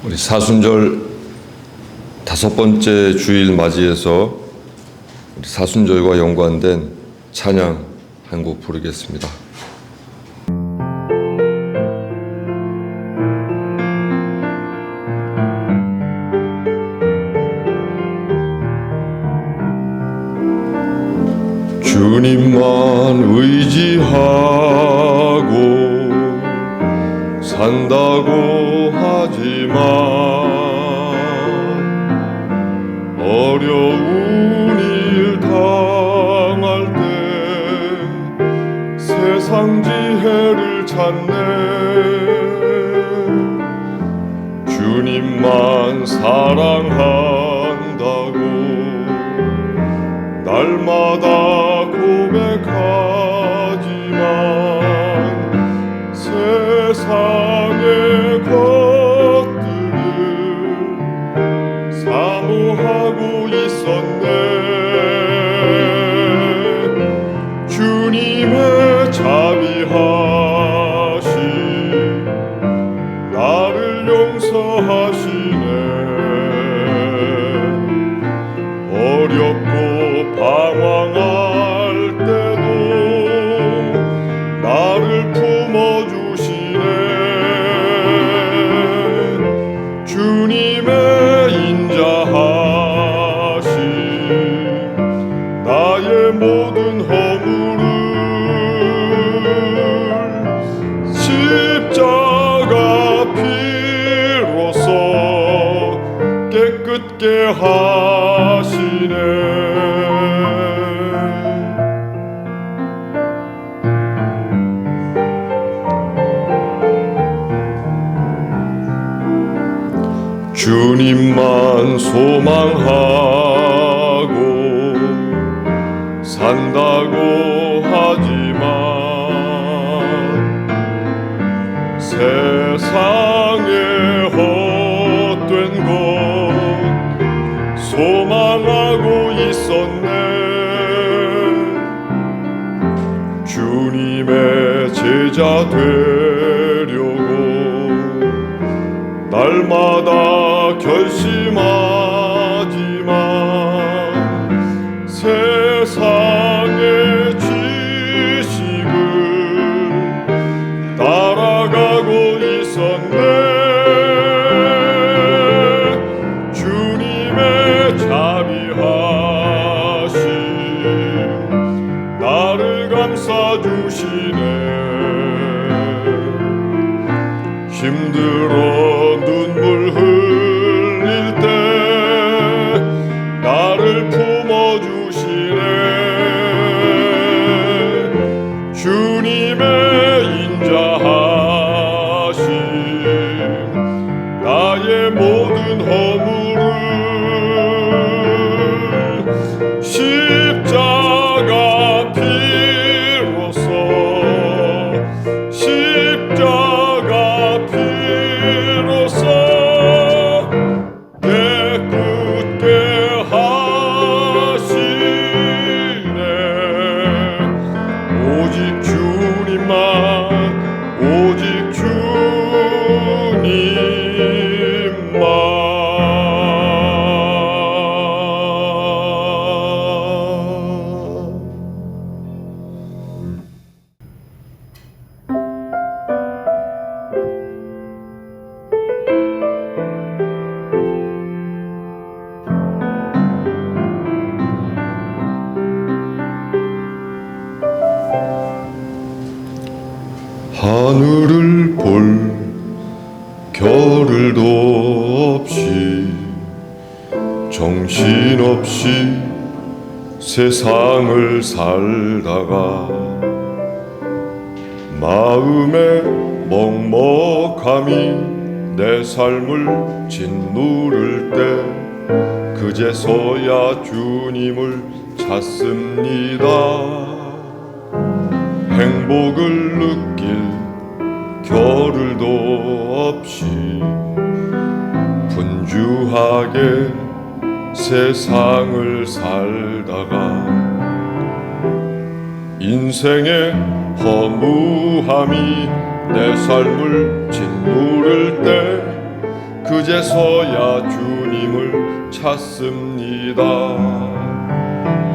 우리 사순절 5번째 주일 맞이해서 우리 사순절과 연관된 찬양 한 곡 부르겠습니다. 주님만 의지하고 산다고 하지만 어려운 일 당할 때 세상 지혜를 찾네. 주님만 사랑한다고 날마다 고백하지만 세상의 것들을 사모하고 있었네. 주님의 자비하심 나를 용서하시네. 어렵고 방황할 때도 나를 품어주시네. 주님의 인자하심 나의 모든 허물을 십자가 피로써 깨끗게 하시네. 주님만 소망하고 산다고 하지만 세상의 헛된 것 소망하고 있었네. 주님의 제자 되려고 날마다 결심하지만 세상의 지식을 따라가고 있었네. 주님의 자비하심 나를 감싸주시네. 힘들어 눈물 흘릴 때 나를 품어주시네. 주님의 인자하심 나의 모든 허물을 십자가 피로써 십자가 피로써 깨끗게 하시네. 오직 주님만 오직 주님만. 하늘을 볼 겨를도 없이 정신없이 세상을 살다가 마음의 먹먹함이 내 삶을 짓누를 때 그제서야 주님을 찾습니다. 행복을 느낄 겨를도 없이 분주하게 세상을 살다가 인생의 허무함이 내 삶을 짓누를 때 그제서야 주님을 찾습니다.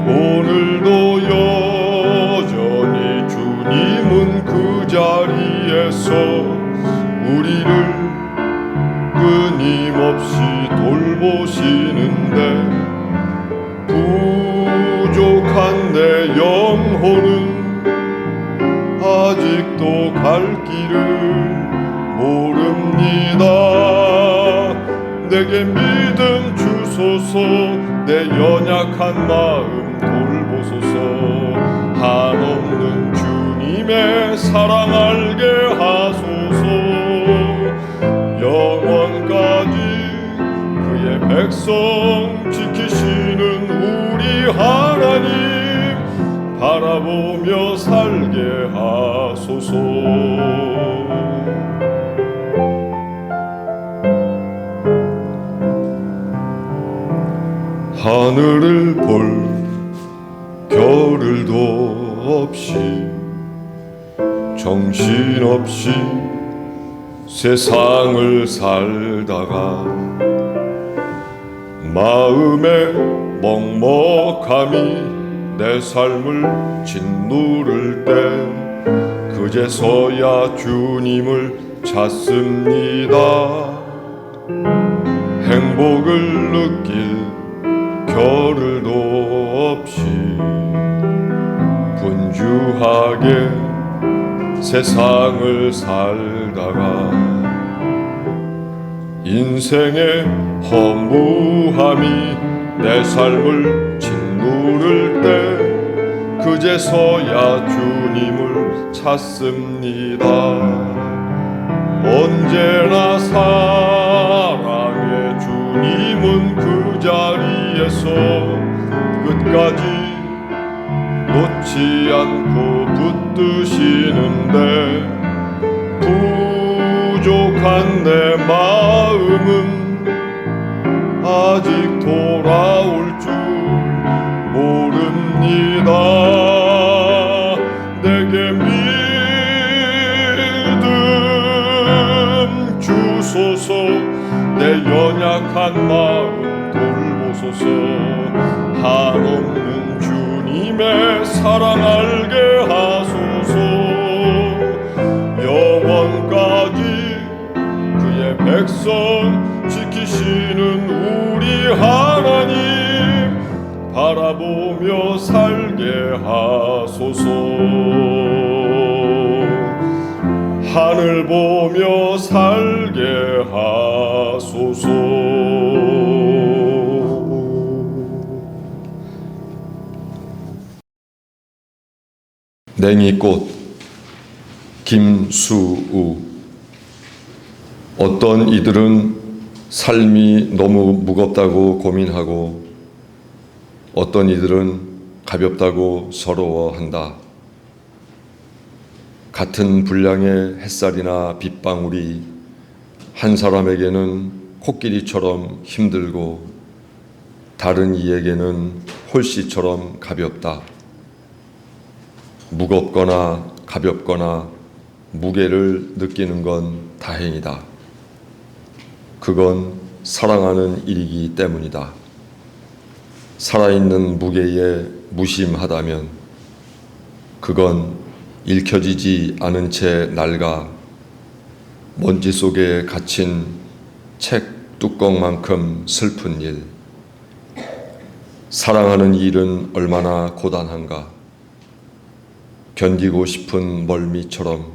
오늘도 여전히 주님은 그 자리에서 우리를 끊임없이 돌보시는데, 부족한 내 영혼은 아직도 갈 길을 모릅니다. 내게 믿음 주소서, 내 연약한 마음 돌보소서. 한없는 주님의 사랑 알게 하소서. 영원까지 그의 백성 지키시는 우리 하나님 바라보며 살게 하소서. 하늘을 볼 겨를도 없이 정신없이 세상을 살다가 마음의 먹먹함이 내 삶을 짓누를 때, 그제서야 주님을 찾습니다. 행복을 느낄 겨를도 없이 분주하게 세상을 살다가 인생의 허무함이 내 삶을 짓누를 때, 그제서야 주님을 찾습니다. 언제나 사랑의 주님은 그 자리에서 끝까지 놓지 않고 붙드시는데, 부족한 내 마음은 아직 돌아올 줄 모릅니다. 내게 믿음 주소서, 내 연약한 마음 돌보소서. 한없는 주님의 사랑 알게 하소서. 영원까지 그의 백성 지키시는 우리 하나님 바라보며 살게 하소서. 하늘 보며 살게 하소서. 냉이꽃 김수우. 어떤 이들은 삶이 너무 무겁다고 고민하고, 어떤 이들은 가볍다고 서러워한다. 같은 분량의 햇살이나 빗방울이 한 사람에게는 코끼리처럼 힘들고 다른 이에게는 홀씨처럼 가볍다. 무겁거나 가볍거나 무게를 느끼는 건 다행이다. 그건 사랑하는 일이기 때문이다. 살아있는 무게에 무심하다면 그건 읽혀지지 않은 채 낡아 먼지 속에 갇힌 책 뚜껑만큼 슬픈 일. 사랑하는 일은 얼마나 고단한가. 견디고 싶은 멀미처럼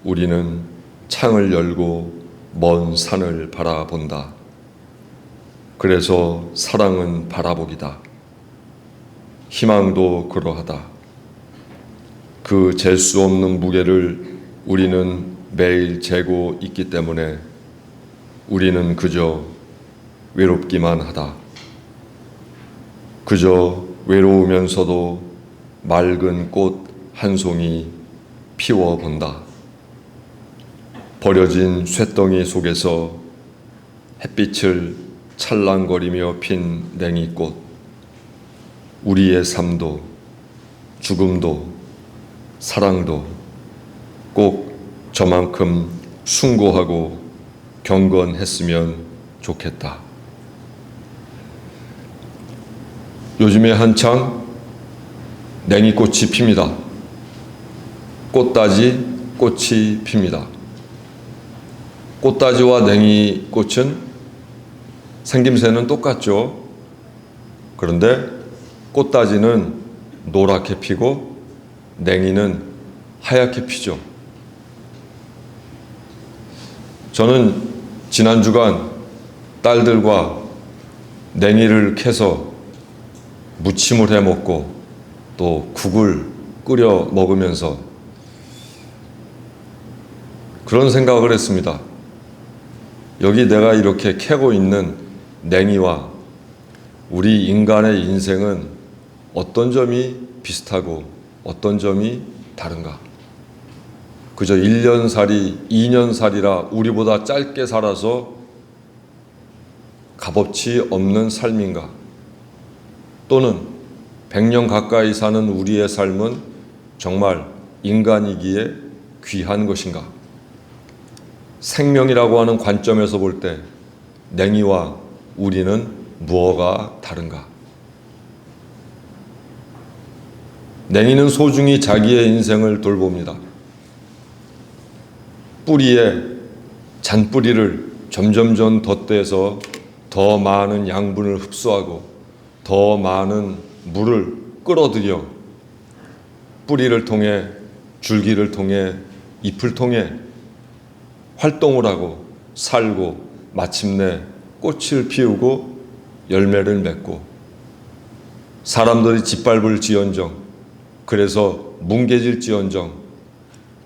우리는 창을 열고 먼 산을 바라본다. 그래서 사랑은 바라보기다. 희망도 그러하다. 그 잴 수 없는 무게를 우리는 매일 재고 있기 때문에 우리는 그저 외롭기만 하다. 그저 외로우면서도 맑은 꽃 한 송이 피워본다. 버려진 쇳덩이 속에서 햇빛을 찰랑거리며 핀 냉이꽃. 우리의 삶도 죽음도 사랑도 꼭 저만큼 숭고하고 경건했으면 좋겠다. 요즘에 한창 냉이꽃이 핍니다. 꽃다지 꽃이 핍니다. 꽃다지와 냉이꽃은 생김새는 똑같죠. 그런데 꽃다지는 노랗게 피고 냉이는 하얗게 피죠. 저는 지난 주간 딸들과 냉이를 캐서 무침을 해 먹고 또 국을 끓여 먹으면서 그런 생각을 했습니다. 여기 내가 이렇게 캐고 있는 냉이와 우리 인간의 인생은 어떤 점이 비슷하고 어떤 점이 다른가? 그저 1년살이, 2년살이라 우리보다 짧게 살아서 값어치 없는 삶인가? 또는 100년 가까이 사는 우리의 삶은 정말 인간이기에 귀한 것인가? 생명이라고 하는 관점에서 볼 때 냉이와 우리는 무엇가 다른가? 냉이는 소중히 자기의 인생을 돌봅니다. 뿌리에 잔뿌리를 점점점 덧대서 더 많은 양분을 흡수하고 더 많은 물을 끌어들여 뿌리를 통해 줄기를 통해 잎을 통해 활동을 하고 살고 마침내 꽃을 피우고 열매를 맺고 사람들이 짓밟을지언정 그래서 뭉개질지언정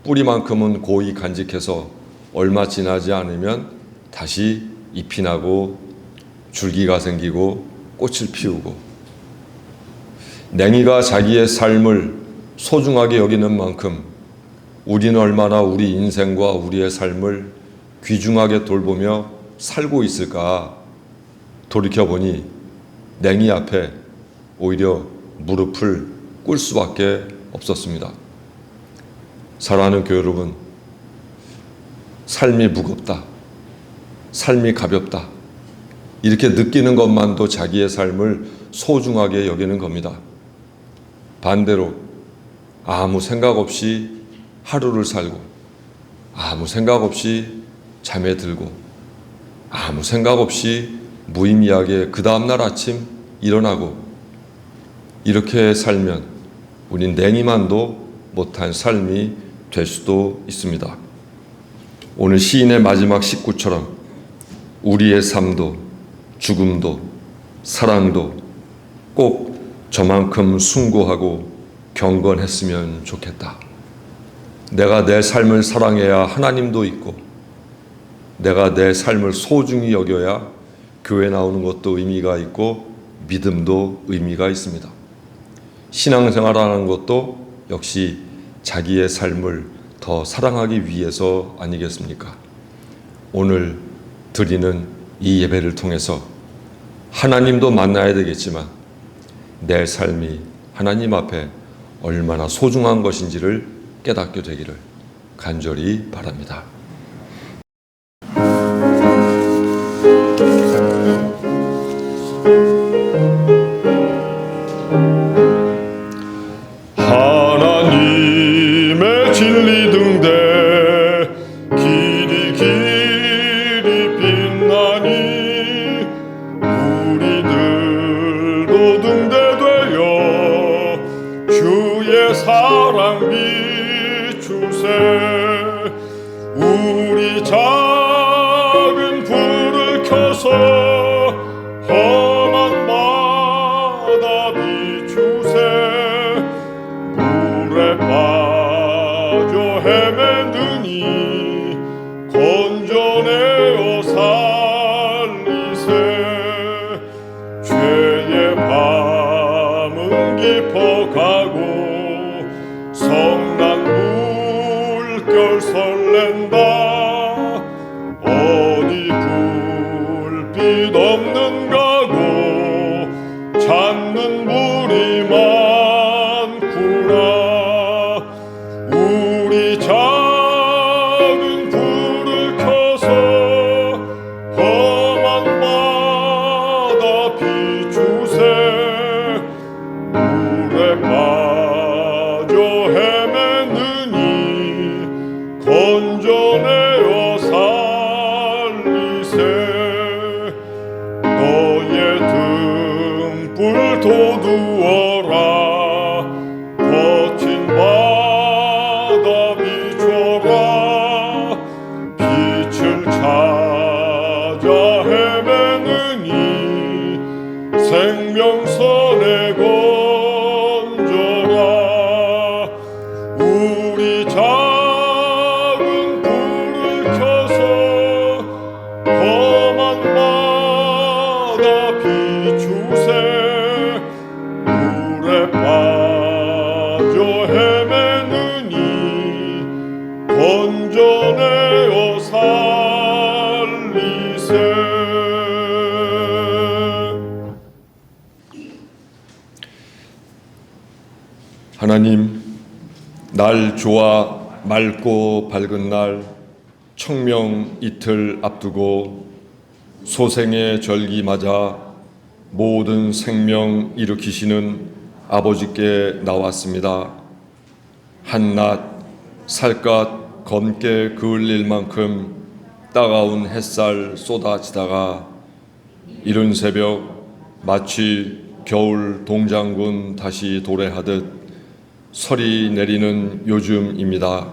뿌리만큼은 고이 간직해서 얼마 지나지 않으면 다시 잎이 나고 줄기가 생기고 꽃을 피우고 냉이가 자기의 삶을 소중하게 여기는 만큼 우리는 얼마나 우리 인생과 우리의 삶을 귀중하게 돌보며 살고 있을까 돌이켜보니 냉이 앞에 오히려 무릎을 꿇을 수밖에 없었습니다. 사랑하는 교회 여러분, 삶이 무겁다, 삶이 가볍다 이렇게 느끼는 것만도 자기의 삶을 소중하게 여기는 겁니다. 반대로 아무 생각 없이 하루를 살고 아무 생각 없이 잠에 들고 아무 생각 없이 무의미하게 그 다음날 아침 일어나고 이렇게 살면 우린 냉이만도 못한 삶이 될 수도 있습니다. 오늘 시인의 마지막 식구처럼 우리의 삶도 죽음도 사랑도 꼭 저만큼 숭고하고 경건했으면 좋겠다. 내가 내 삶을 사랑해야 하나님도 있고 내가 내 삶을 소중히 여겨야 교회 나오는 것도 의미가 있고 믿음도 의미가 있습니다. 신앙생활하는 것도 역시 자기의 삶을 더 사랑하기 위해서 아니겠습니까? 오늘 드리는 이 예배를 통해서 하나님도 만나야 되겠지만 내 삶이 하나님 앞에 얼마나 소중한 것인지를 깨닫게 되기를 간절히 바랍니다. 하나님의 진리 등대 길이 빛나니 우리들도 등대되어 주의 사랑 비추세. 우리 작은 불을 켜서 험한 바다 비추세. 물에 빠져 헤매느니 건져내어 살리세. 죄의 밤은 깊어가고 성난 물결 설렌다. 어디 불빛 없는 가고 찾는 물이 많구나. 우리 작은 불을 켜서 건져내어 살리세. 너의 등불 돋우어라. 거친 바다 비춰라. 빛을 찾아 헤매느니 생명선에 건져라. 우리 작은 불을 켜서 험한 바다 비추세. 물에 빠져 헤매느니 건져내어 살리세. 하나님, 날 좋아 맑고 밝은 날 청명 이틀 앞두고 소생의 절기 맞아 모든 생명 일으키시는 아버지께 나왔습니다. 한낮 살갗 검게 그을릴 만큼 따가운 햇살 쏟아지다가 이른 새벽 마치 겨울 동장군 다시 도래하듯 설이 내리는 요즘입니다.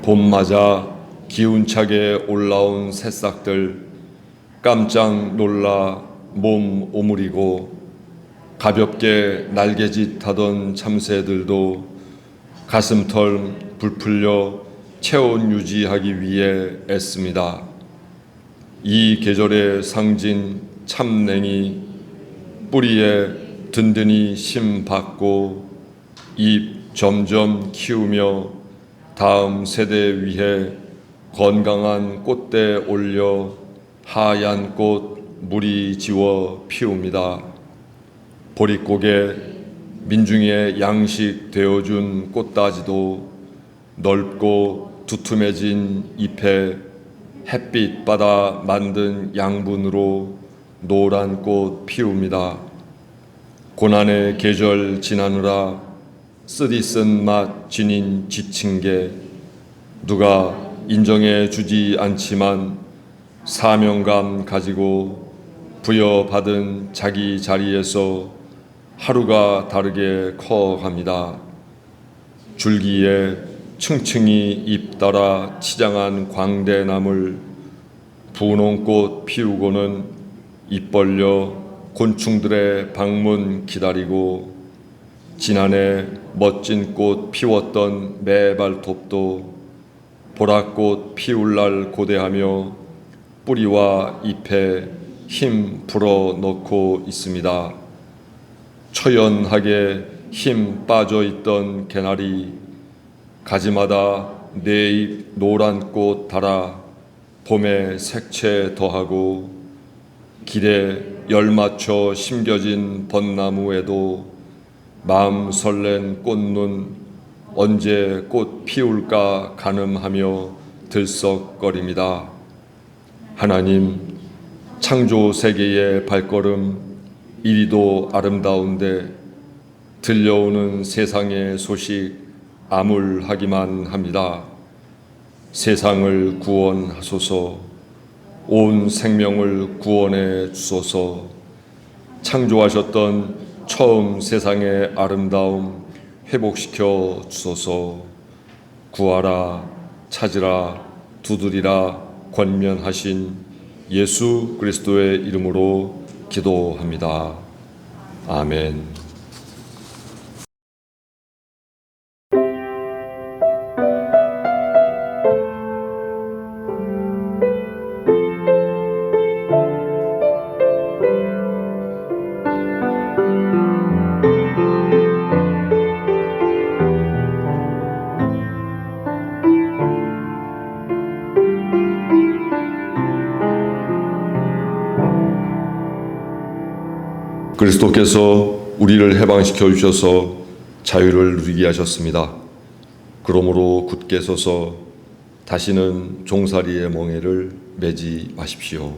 봄 맞아 기운차게 올라온 새싹들 깜짝 놀라 몸 오므리고 가볍게 날개짓 하던 참새들도 가슴털 부풀려 체온 유지하기 위해 애씁니다. 이 계절의 상징 참냉이 뿌리에 든든히 심 받고 잎 점점 키우며 다음 세대 위해 건강한 꽃대 올려 하얀 꽃 무리 지워 피웁니다. 보릿고개 민중의 양식 되어준 꽃다지도 넓고 두툼해진 잎에 햇빛 받아 만든 양분으로 노란 꽃 피웁니다. 고난의 계절 지나느라 쓰디쓴 맛 지닌 지친 게 누가 인정해 주지 않지만 사명감 가지고 부여받은 자기 자리에서 하루가 다르게 커갑니다. 줄기에 층층이 잎 따라 치장한 광대나물 분홍꽃 피우고는 입 벌려 곤충들의 방문 기다리고 지난해 멋진 꽃 피웠던 매발톱도 보랏꽃 피울 날 고대하며 뿌리와 잎에 힘 불어 넣고 있습니다. 처연하게 힘 빠져 있던 개나리 가지마다 네 잎 노란 꽃 달아 봄에 색채 더하고 길에 열 맞춰 심겨진 벚나무에도 마음 설렌 꽃눈 언제 꽃 피울까 가늠하며 들썩거립니다. 하나님, 창조 세계의 발걸음 이리도 아름다운데 들려오는 세상의 소식 암울하기만 합니다. 세상을 구원하소서, 온 생명을 구원해 주소서. 창조하셨던 처음 세상의 아름다움 회복시켜 주소서. 구하라, 찾으라, 두드리라 권면하신 예수 그리스도의 이름으로 기도합니다. 아멘. 그리스도께서 우리를 해방시켜 주셔서 자유를 누리게 하셨습니다. 그러므로 굳게 서서 다시는 종살이의 멍에를 매지 마십시오.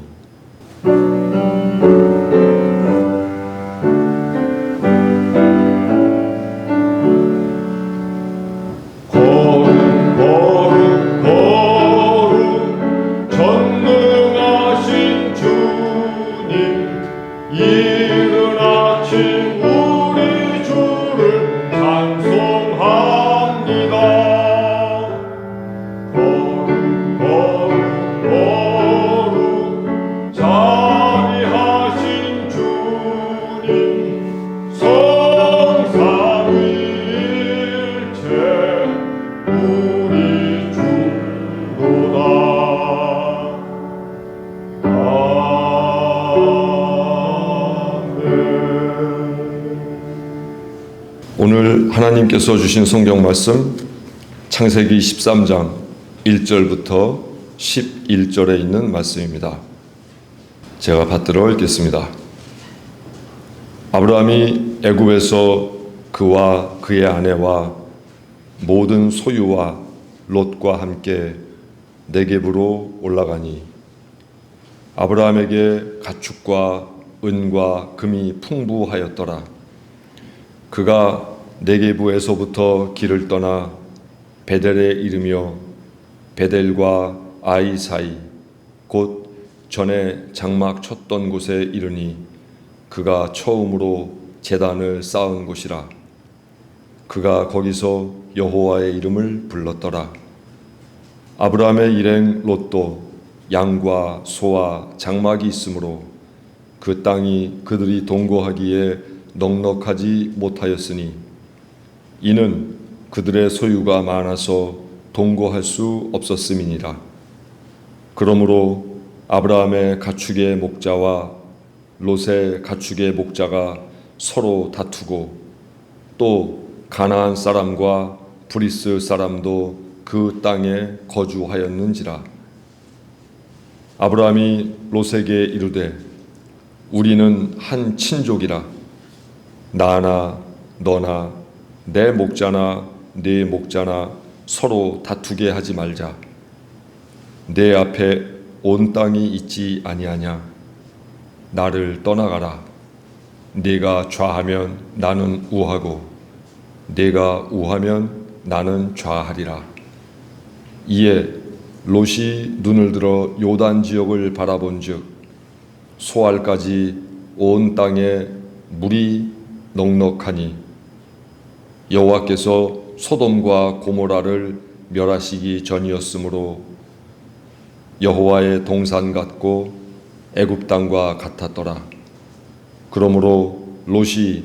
걸음 걸음 하나님께서 주신 성경 말씀 창세기 13장 1절부터 11절에 있는 말씀입니다. 제가 받들어 읽겠습니다. 아브라함이 애굽에서 그와 그의 아내와 모든 소유와 롯과 함께 네겝으로 올라가니 아브라함에게 가축과 은과 금이 풍부하였더라. 그가 네겝에서부터 길을 떠나 베델에 이르며 베델과 아이 사이 곧 전에 장막 쳤던 곳에 이르니 그가 처음으로 제단을 쌓은 곳이라. 그가 거기서 여호와의 이름을 불렀더라. 아브라함의 일행 롯도 양과 소와 장막이 있으므로 그 땅이 그들이 동거하기에 넉넉하지 못하였으니 이는 그들의 소유가 많아서 동거할 수 없었음이니라. 그러므로 아브라함의 가축의 목자와 롯의 가축의 목자가 서로 다투고 또 가나안 사람과 브리스 사람도 그 땅에 거주하였는지라. 아브라함이 롯에게 이르되 우리는 한 친족이라. 나나 너나 내 목자나 네 목자나 서로 다투게 하지 말자. 내 앞에 온 땅이 있지 아니하냐. 나를 떠나가라. 네가 좌하면 나는 우하고 네가 우하면 나는 좌하리라. 이에 롯이 눈을 들어 요단 지역을 바라본즉 소알까지 온 땅에 물이 넉넉하니 여호와께서 소돔과 고모라를 멸하시기 전이었으므로 여호와의 동산 같고 애굽 땅과 같았더라. 그러므로 롯이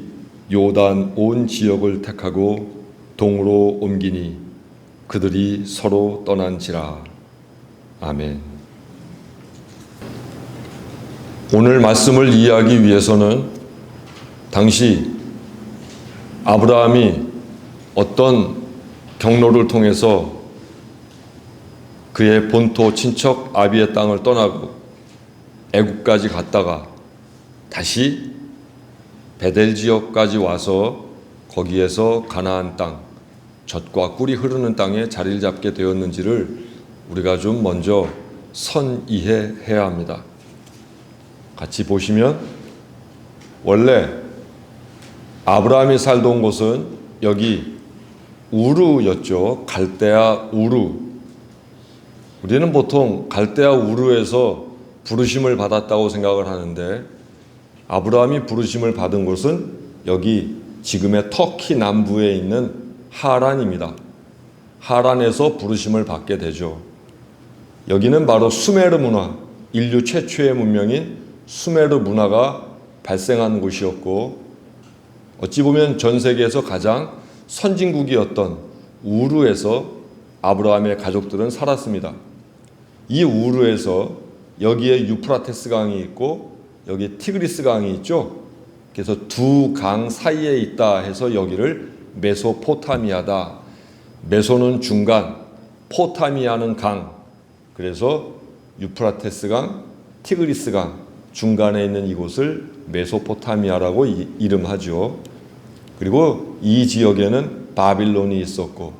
요단 온 지역을 택하고 동으로 옮기니 그들이 서로 떠난지라. 아멘. 오늘 말씀을 이해하기 위해서는 당시 아브라함이 어떤 경로를 통해서 그의 본토 친척 아비의 땅을 떠나고 애굽까지 갔다가 다시 베델 지역까지 와서 거기에서 가나안 땅, 젖과 꿀이 흐르는 땅에 자리를 잡게 되었는지를 우리가 좀 먼저 선이해해야 합니다. 같이 보시면 원래 아브라함이 살던 곳은 여기 우르였죠. 갈대아 우르. 우리는 보통 갈대아 우르에서 부르심을 받았다고 생각을 하는데 아브라함이 부르심을 받은 곳은 여기 지금의 터키 남부에 있는 하란입니다. 하란에서 부르심을 받게 되죠. 여기는 바로 수메르 문화, 인류 최초의 문명인 수메르 문화가 발생한 곳이었고 어찌 보면 전 세계에서 가장 선진국이었던 우르에서 아브라함의 가족들은 살았습니다. 이 우르에서 여기에 유프라테스 강이 있고 여기 티그리스 강이 있죠. 그래서 두 강 사이에 있다 해서 여기를 메소포타미아다. 메소는 중간, 포타미아는 강. 그래서 유프라테스 강, 티그리스 강 중간에 있는 이곳을 메소포타미아라고 이름하죠. 그리고 이 지역에는 바빌론이 있었고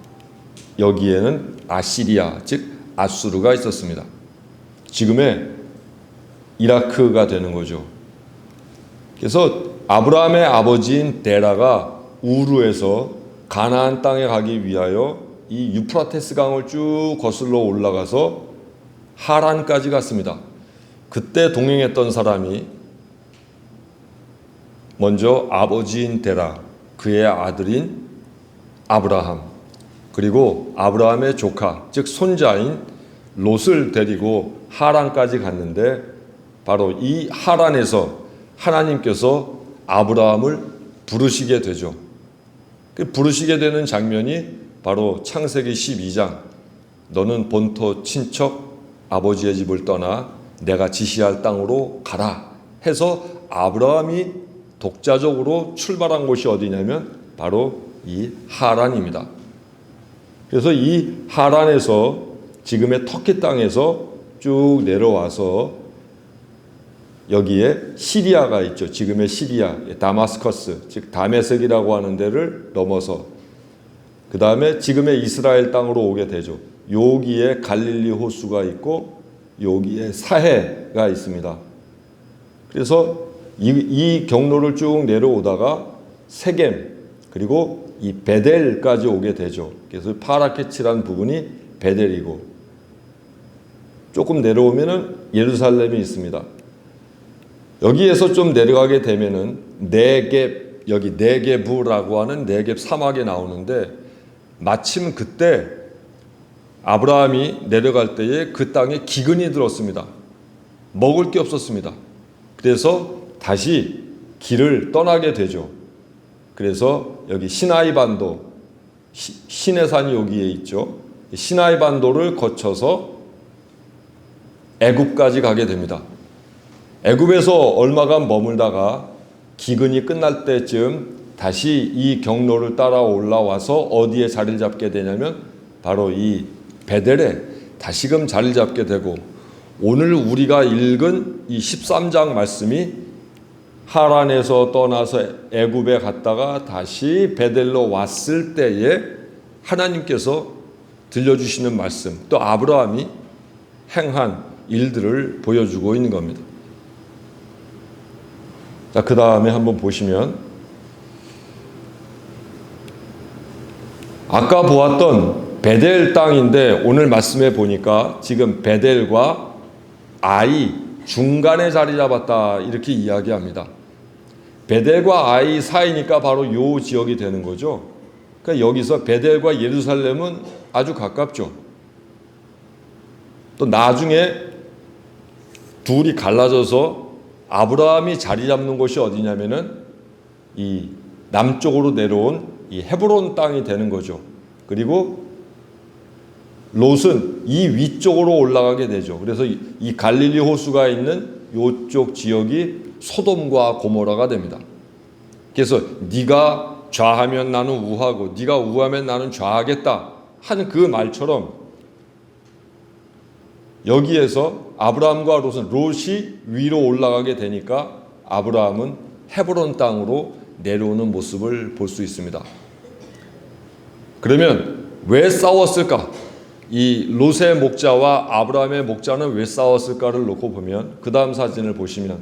여기에는 아시리아, 즉 아수르가 있었습니다. 지금의 이라크가 되는 거죠. 그래서 아브라함의 아버지인 데라가 우르에서 가나안 땅에 가기 위하여 이 유프라테스 강을 쭉 거슬러 올라가서 하란까지 갔습니다. 그때 동행했던 사람이 먼저 아버지인 데라, 그의 아들인 아브라함, 그리고 아브라함의 조카, 즉 손자인 롯을 데리고 하란까지 갔는데 바로 이 하란에서 하나님께서 아브라함을 부르시게 되죠. 그 부르시게 되는 장면이 바로 창세기 12장 너는 본토 친척 아버지의 집을 떠나 내가 지시할 땅으로 가라 해서 아브라함이 독자적으로 출발한 곳이 어디냐면 바로 이 하란입니다. 그래서 이 하란에서 지금의 터키 땅에서 쭉 내려와서 여기에 시리아가 있죠. 지금의 시리아, 다마스커스, 즉 다메섹이라고 하는 데를 넘어서 그 다음에 지금의 이스라엘 땅으로 오게 되죠. 여기에 갈릴리 호수가 있고 여기에 사해가 있습니다. 그래서 이 경로를 쭉 내려오다가 세겜 그리고 이 베델까지 오게 되죠. 그래서 파랗게 칠한 부분이 베델이고 조금 내려오면은 예루살렘이 있습니다. 여기에서 좀 내려가게 되면은 네겝, 여기 네게부라고 하는 네겝 사막이 나오는데 마침 그때 아브라함이 내려갈 때에 그 땅에 기근이 들었습니다. 먹을 게 없었습니다. 그래서 다시 길을 떠나게 되죠. 그래서 여기 시나이 반도, 시내산이 여기에 있죠. 시나이 반도를 거쳐서 애굽까지 가게 됩니다. 애굽에서 얼마간 머물다가 기근이 끝날 때쯤 다시 이 경로를 따라 올라와서 어디에 자리를 잡게 되냐면 바로 이 베델에 다시금 자리를 잡게 되고 오늘 우리가 읽은 이 13장 말씀이 하란에서 떠나서 애굽에 갔다가 다시 베델로 왔을 때에 하나님께서 들려주시는 말씀, 또 아브라함이 행한 일들을 보여주고 있는 겁니다. 자, 그 다음에 한번 보시면 아까 보았던 베델 땅인데 오늘 말씀에 보니까 지금 베델과 아이 중간에 자리 잡았다 이렇게 이야기합니다. 베델과 아이 사이니까 바로 요 지역이 되는 거죠. 그러니까 여기서 베델과 예루살렘은 아주 가깝죠. 또 나중에 둘이 갈라져서 아브라함이 자리 잡는 곳이 어디냐면은 이 남쪽으로 내려온 이 헤브론 땅이 되는 거죠. 그리고 롯은 이 위쪽으로 올라가게 되죠. 그래서 이 갈릴리 호수가 있는 이쪽 지역이 소돔과 고모라가 됩니다. 그래서 네가 좌하면 나는 우하고 네가 우하면 나는 좌하겠다 하는 그 말처럼 여기에서 아브라함과 롯이 위로 올라가게 되니까 아브라함은 헤브론 땅으로 내려오는 모습을 볼 수 있습니다. 그러면 왜 싸웠을까? 이 롯의 목자와 아브라함의 목자는 왜 싸웠을까를 놓고 보면 그 다음 사진을 보시면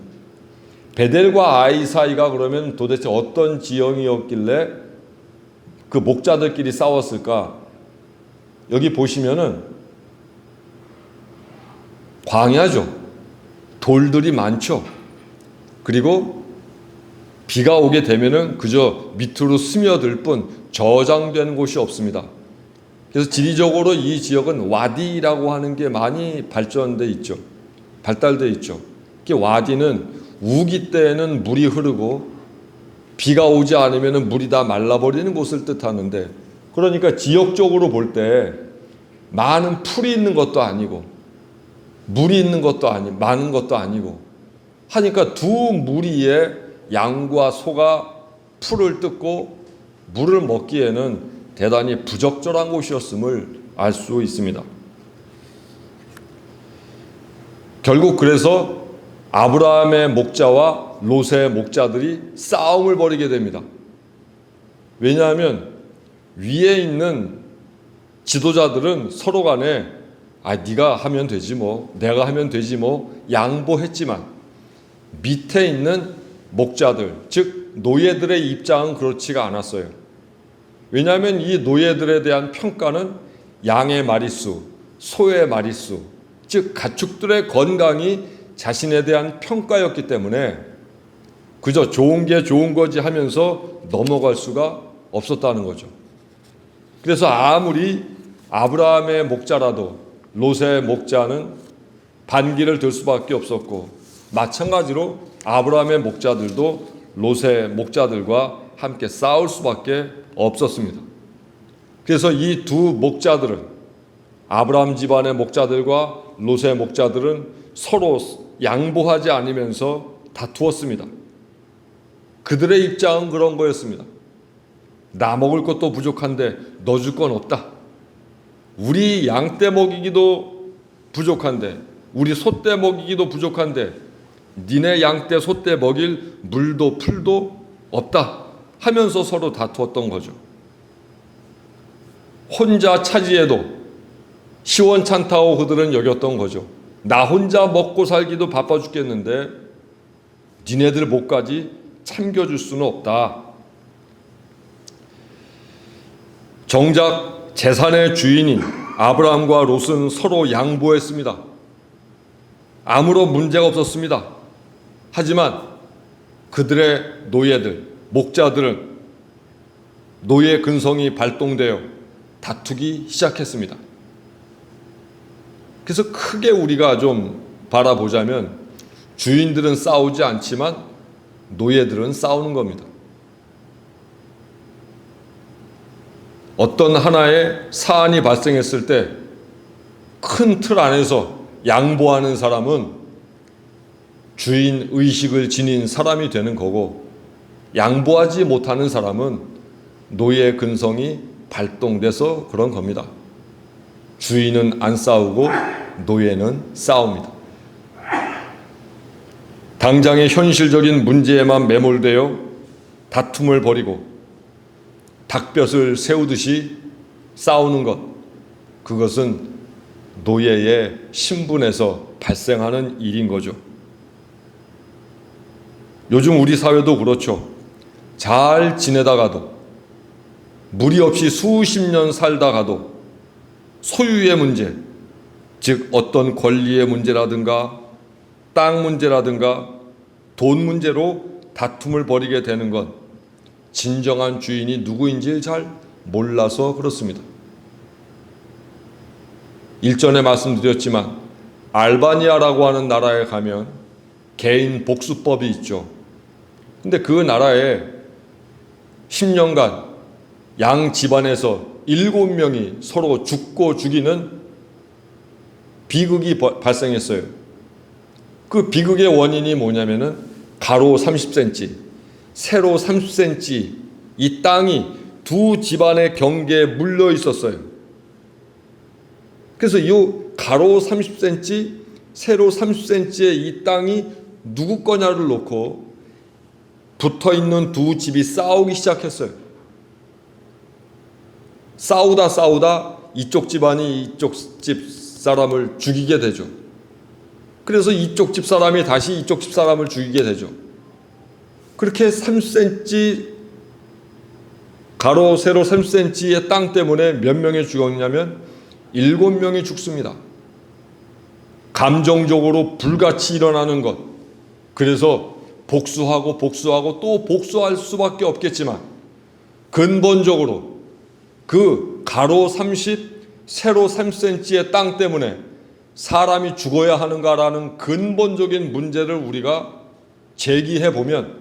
베델과 아이 사이가 그러면 도대체 어떤 지형이었길래 그 목자들끼리 싸웠을까? 여기 보시면은 광야죠. 돌들이 많죠. 그리고 비가 오게 되면은 그저 밑으로 스며들 뿐 저장된 곳이 없습니다. 그래서 지리적으로 이 지역은 와디라고 하는 게 많이 발달돼 있죠. 와디는 우기 때에는 물이 흐르고 비가 오지 않으면 물이 다 말라버리는 곳을 뜻하는데 그러니까 지역적으로 볼 때 많은 풀이 있는 것도 아니고 물이 있는 것도 아니고 많은 것도 아니고 하니까 두 무리의 양과 소가 풀을 뜯고 물을 먹기에는 대단히 부적절한 곳이었음을 알 수 있습니다. 결국 그래서 아브라함의 목자와 롯의 목자들이 싸움을 벌이게 됩니다. 왜냐하면 위에 있는 지도자들은 서로 간에 네가 하면 되지 뭐, 내가 하면 되지 뭐 양보했지만 밑에 있는 목자들, 즉 노예들의 입장은 그렇지가 않았어요. 왜냐하면 이 노예들에 대한 평가는 양의 마리수, 소의 마리수, 즉 가축들의 건강이 자신에 대한 평가였기 때문에 그저 좋은 게 좋은 거지 하면서 넘어갈 수가 없었다는 거죠. 그래서 아무리 아브라함의 목자라도 롯의 목자는 반기를 들 수밖에 없었고 마찬가지로 아브라함의 목자들도 롯의 목자들과 함께 싸울 수밖에 없었습니다. 그래서 이 두 목자들은 아브라함 집안의 목자들과 롯의 목자들은 서로 양보하지 않으면서 다투었습니다. 그들의 입장은 그런 거였습니다. 나 먹을 것도 부족한데 너 줄 건 없다. 우리 양 떼 먹이기도 부족한데, 우리 소 떼 먹이기도 부족한데 니네 양 떼 소 떼 먹일 물도 풀도 없다 하면서 서로 다투었던 거죠. 혼자 차지해도 시원찮다고 그들은 여겼던 거죠. 나 혼자 먹고 살기도 바빠 죽겠는데 니네들 목까지 참겨줄 수는 없다. 정작 재산의 주인인 아브라함과 롯은 서로 양보했습니다. 아무런 문제가 없었습니다. 하지만 그들의 노예들, 목자들은 노예 근성이 발동되어 다투기 시작했습니다. 그래서 크게 우리가 좀 바라보자면 주인들은 싸우지 않지만 노예들은 싸우는 겁니다. 어떤 하나의 사안이 발생했을 때 큰 틀 안에서 양보하는 사람은 주인 의식을 지닌 사람이 되는 거고, 양보하지 못하는 사람은 노예 근성이 발동돼서 그런 겁니다. 주인은 안 싸우고 노예는 싸웁니다. 당장의 현실적인 문제에만 매몰되어 다툼을 벌이고 닭볕을 세우듯이 싸우는 것, 그것은 노예의 신분에서 발생하는 일인 거죠. 요즘 우리 사회도 그렇죠. 잘 지내다가도, 무리 없이 수십 년 살다가도 소유의 문제, 즉 어떤 권리의 문제라든가 땅 문제라든가 돈 문제로 다툼을 벌이게 되는 건 진정한 주인이 누구인지 잘 몰라서 그렇습니다. 일전에 말씀드렸지만 알바니아라고 하는 나라에 가면 개인 복수법이 있죠. 근데 그 나라에 10년간 양 집안에서 7명이 서로 죽고 죽이는 비극이 발생했어요. 그 비극의 원인이 뭐냐면은 가로 30cm, 세로 30cm 이 땅이 두 집안의 경계에 물려 있었어요. 그래서 이 가로 30cm, 세로 30cm의 이 땅이 누구 거냐를 놓고 붙어있는 두 집이 싸우기 시작했어요. 싸우다 이쪽 집안이 이쪽 집 사람을 죽이게 되죠. 그래서 이쪽 집 사람이 다시 이쪽 집 사람을 죽이게 되죠. 그렇게 30cm 가로 세로 30cm의 땅 때문에 몇 명이 죽었냐면 7명이 죽습니다. 감정적으로 불같이 일어나는 것, 그래서 복수하고 또 복수할 수밖에 없겠지만 근본적으로 그 가로 30, 세로 30cm의 땅 때문에 사람이 죽어야 하는가라는 근본적인 문제를 우리가 제기해 보면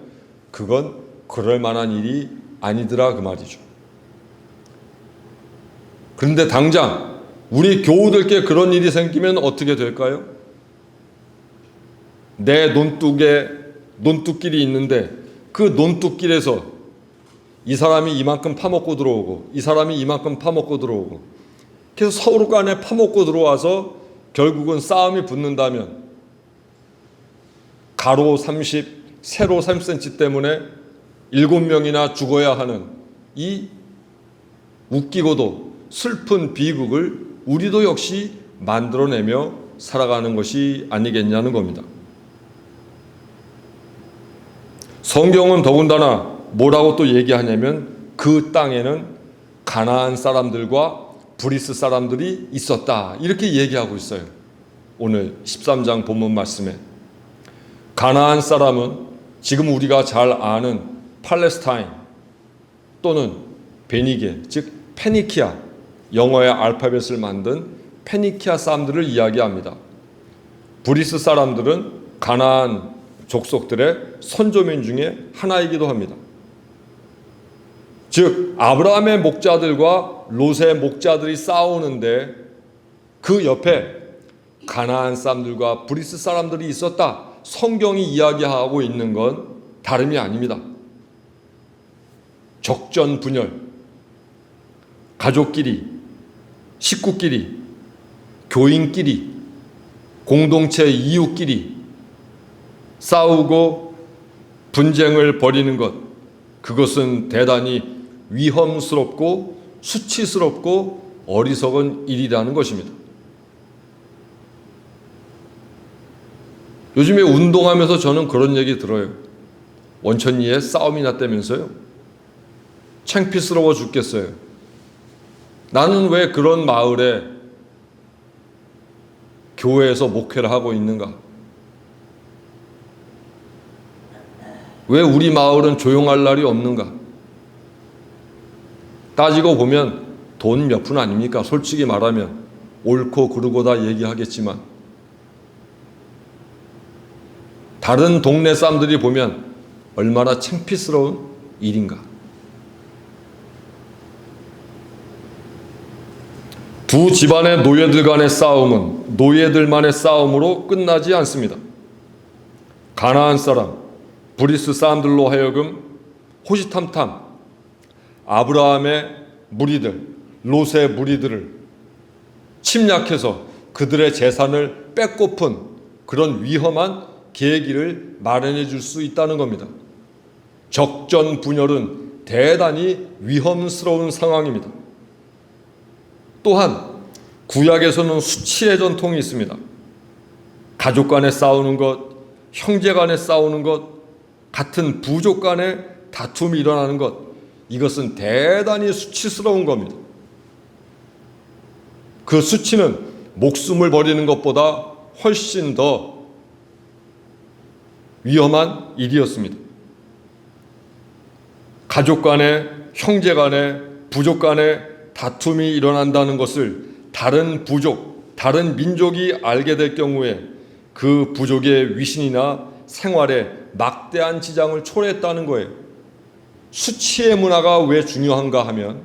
그건 그럴 만한 일이 아니더라 그 말이죠. 그런데 당장 우리 교우들께 그런 일이 생기면 어떻게 될까요? 내 논뚝길이 있는데 그 논뚝길에서 이 사람이 이만큼 파먹고 들어오고 이 사람이 이만큼 파먹고 들어오고, 그래서 서로 간에 파먹고 들어와서 결국은 싸움이 붙는다면 가로 30, 세로 30cm 때문에 7명이나 죽어야 하는 이 웃기고도 슬픈 비극을 우리도 역시 만들어내며 살아가는 것이 아니겠냐는 겁니다. 성경은 더군다나 뭐라고 또 얘기하냐면 그 땅에는 가나안 사람들과 브리스 사람들이 있었다 이렇게 얘기하고 있어요. 오늘 13장 본문 말씀에 가나안 사람은 지금 우리가 잘 아는 팔레스타인 또는 베니게, 즉 페니키아, 영어의 알파벳을 만든 페니키아 사람들을 이야기합니다. 브리스 사람들은 가나안 족속들의 선조민 중에 하나이기도 합니다. 즉 아브라함의 목자들과 롯의 목자들이 싸우는데 그 옆에 가나안 사람들과 브리스 사람들이 있었다, 성경이 이야기하고 있는 건 다름이 아닙니다. 적전분열, 가족끼리, 식구끼리, 교인끼리, 공동체 이웃끼리 싸우고 분쟁을 벌이는 것, 그것은 대단히 위험스럽고 수치스럽고 어리석은 일이라는 것입니다. 요즘에 운동하면서 저는 그런 얘기 들어요. 원천리에 싸움이 났다면서요. 창피스러워 죽겠어요. 나는 왜 그런 마을에 교회에서 목회를 하고 있는가? 왜 우리 마을은 조용할 날이 없는가? 따지고 보면 돈 몇 푼 아닙니까? 솔직히 말하면 옳고 그르고 다 얘기하겠지만 다른 동네 사람들이 보면 얼마나 창피스러운 일인가? 두 집안의 노예들 간의 싸움은 노예들만의 싸움으로 끝나지 않습니다. 가나안 사람, 브리스 사람들로 하여금 호시탐탐 아브라함의 무리들, 롯의 무리들을 침략해서 그들의 재산을 뺏고픈 그런 위험한 계기를 마련해 줄 수 있다는 겁니다. 적전분열은 대단히 위험스러운 상황입니다. 또한 구약에서는 수치의 전통이 있습니다. 가족 간에 싸우는 것, 형제 간에 싸우는 것, 같은 부족 간에 다툼이 일어나는 것, 이것은 대단히 수치스러운 겁니다. 그 수치는 목숨을 버리는 것보다 훨씬 더 위험한 일이었습니다. 가족 간에, 형제 간에, 부족 간에 다툼이 일어난다는 것을 다른 부족, 다른 민족이 알게 될 경우에 그 부족의 위신이나 생활에 막대한 지장을 초래했다는 거예요. 수치의 문화가 왜 중요한가 하면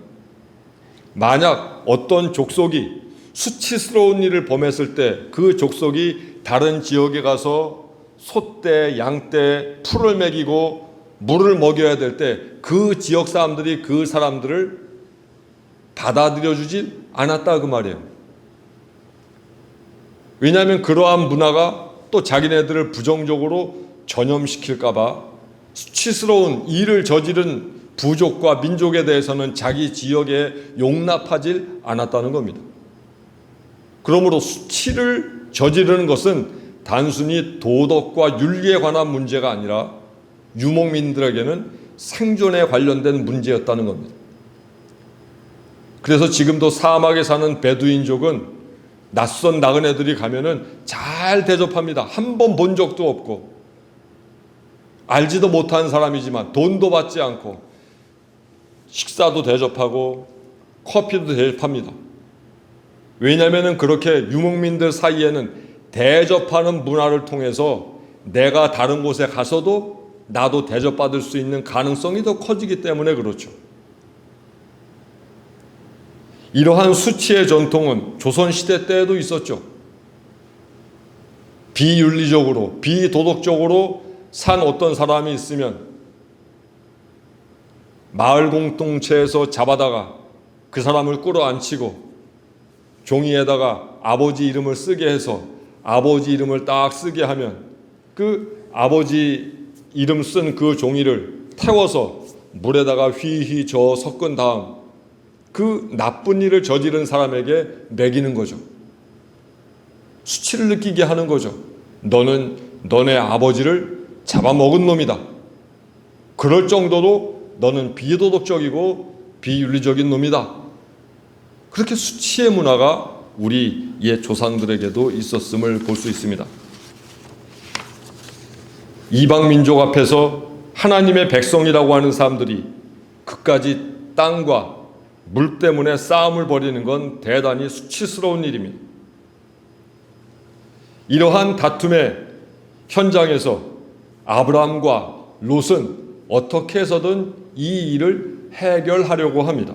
만약 어떤 족속이 수치스러운 일을 범했을 때 그 족속이 다른 지역에 가서 소떼, 양떼, 풀을 먹이고 물을 먹여야 될 때 그 지역 사람들이 그 사람들을 받아들여주지 않았다 그 말이에요. 왜냐하면 그러한 문화가 또 자기네들을 부정적으로 전염시킬까 봐 수치스러운 일을 저지른 부족과 민족에 대해서는 자기 지역에 용납하지 않았다는 겁니다. 그러므로 수치를 저지르는 것은 단순히 도덕과 윤리에 관한 문제가 아니라 유목민들에게는 생존에 관련된 문제였다는 겁니다. 그래서 지금도 사막에 사는 베두인족은 낯선 나그네들이 가면은 잘 대접합니다. 한 번 본 적도 없고 알지도 못한 사람이지만 돈도 받지 않고 식사도 대접하고 커피도 대접합니다. 왜냐하면 그렇게 유목민들 사이에는 대접하는 문화를 통해서 내가 다른 곳에 가서도 나도 대접받을 수 있는 가능성이 더 커지기 때문에 그렇죠. 이러한 수치의 전통은 조선시대 때에도 있었죠. 비윤리적으로, 비도덕적으로 산 어떤 사람이 있으면 마을 공동체에서 잡아다가 그 사람을 끌어안치고 종이에다가 아버지 이름을 쓰게 해서 아버지 이름을 딱 쓰게 하면 그 아버지 이름 쓴 그 종이를 태워서 물에다가 휘휘 저어 섞은 다음 그 나쁜 일을 저지른 사람에게 먹이는 거죠. 수치를 느끼게 하는 거죠. 너는 너네 아버지를 잡아먹은 놈이다. 그럴 정도로 너는 비도덕적이고 비윤리적인 놈이다. 그렇게 수치의 문화가 우리 옛 조상들에게도 있었음을 볼 수 있습니다. 이방 민족 앞에서 하나님의 백성이라고 하는 사람들이 그까지 땅과 물 때문에 싸움을 벌이는 건 대단히 수치스러운 일입니다. 이러한 다툼의 현장에서 아브라함과 롯은 어떻게 해서든 이 일을 해결하려고 합니다.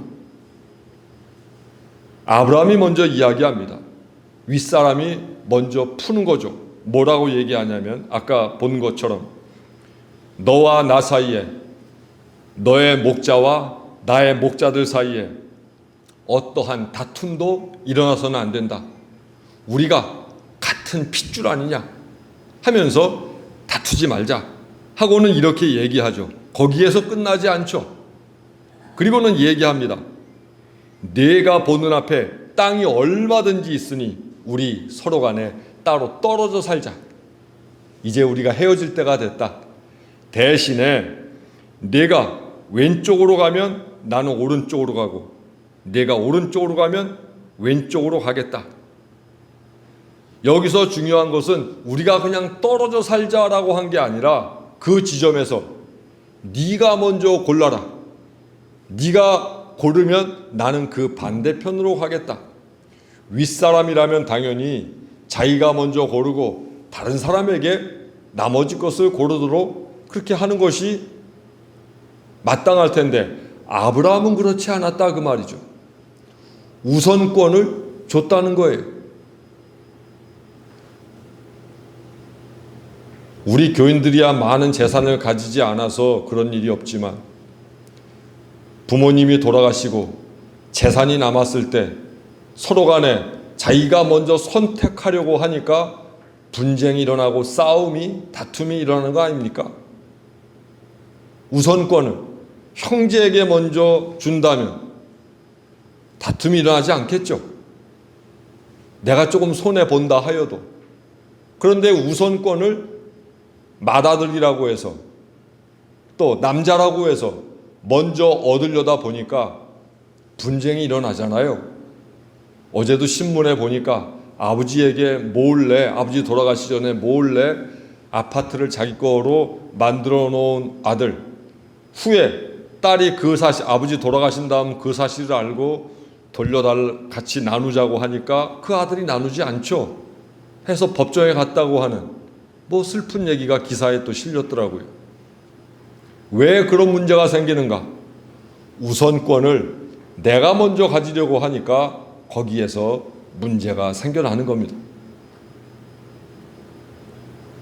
아브라함이 먼저 이야기합니다. 윗사람이 먼저 푸는 거죠. 뭐라고 얘기하냐면 아까 본 것처럼 너와 나 사이에, 너의 목자와 나의 목자들 사이에 어떠한 다툼도 일어나서는 안 된다. 우리가 같은 핏줄 아니냐 하면서 다투지 말자 하고는 이렇게 얘기하죠. 거기에서 끝나지 않죠. 그리고는 얘기합니다. 내가 보는 앞에 땅이 얼마든지 있으니 우리 서로 간에 따로 떨어져 살자. 이제 우리가 헤어질 때가 됐다. 대신에 내가 왼쪽으로 가면 나는 오른쪽으로 가고 내가 오른쪽으로 가면 왼쪽으로 가겠다. 여기서 중요한 것은 우리가 그냥 떨어져 살자라고 한 게 아니라 그 지점에서 네가 먼저 골라라. 네가 고르면 나는 그 반대편으로 가겠다. 윗사람이라면 당연히 자기가 먼저 고르고 다른 사람에게 나머지 것을 고르도록 그렇게 하는 것이 마땅할 텐데 아브라함은 그렇지 않았다 그 말이죠. 우선권을 줬다는 거예요. 우리 교인들이야 많은 재산을 가지지 않아서 그런 일이 없지만 부모님이 돌아가시고 재산이 남았을 때 서로 간에 자기가 먼저 선택하려고 하니까 분쟁이 일어나고 다툼이 일어나는 거 아닙니까? 우선권을 형제에게 먼저 준다면 다툼이 일어나지 않겠죠. 내가 조금 손해본다 하여도. 그런데 우선권을 맏아들이라고 해서 또 남자라고 해서 먼저 얻으려다 보니까 분쟁이 일어나잖아요. 어제도 신문에 보니까 아버지에게 몰래, 아버지 돌아가시 전에 몰래 아파트를 자기 거로 만들어 놓은 아들, 후에 딸이 그 사실, 아버지 돌아가신 다음 그 사실을 알고 같이 나누자고 하니까 그 아들이 나누지 않죠. 해서 법정에 갔다고 하는 슬픈 얘기가 기사에 또 실렸더라고요. 왜 그런 문제가 생기는가? 우선권을 내가 먼저 가지려고 하니까 거기에서 문제가 생겨나는 겁니다.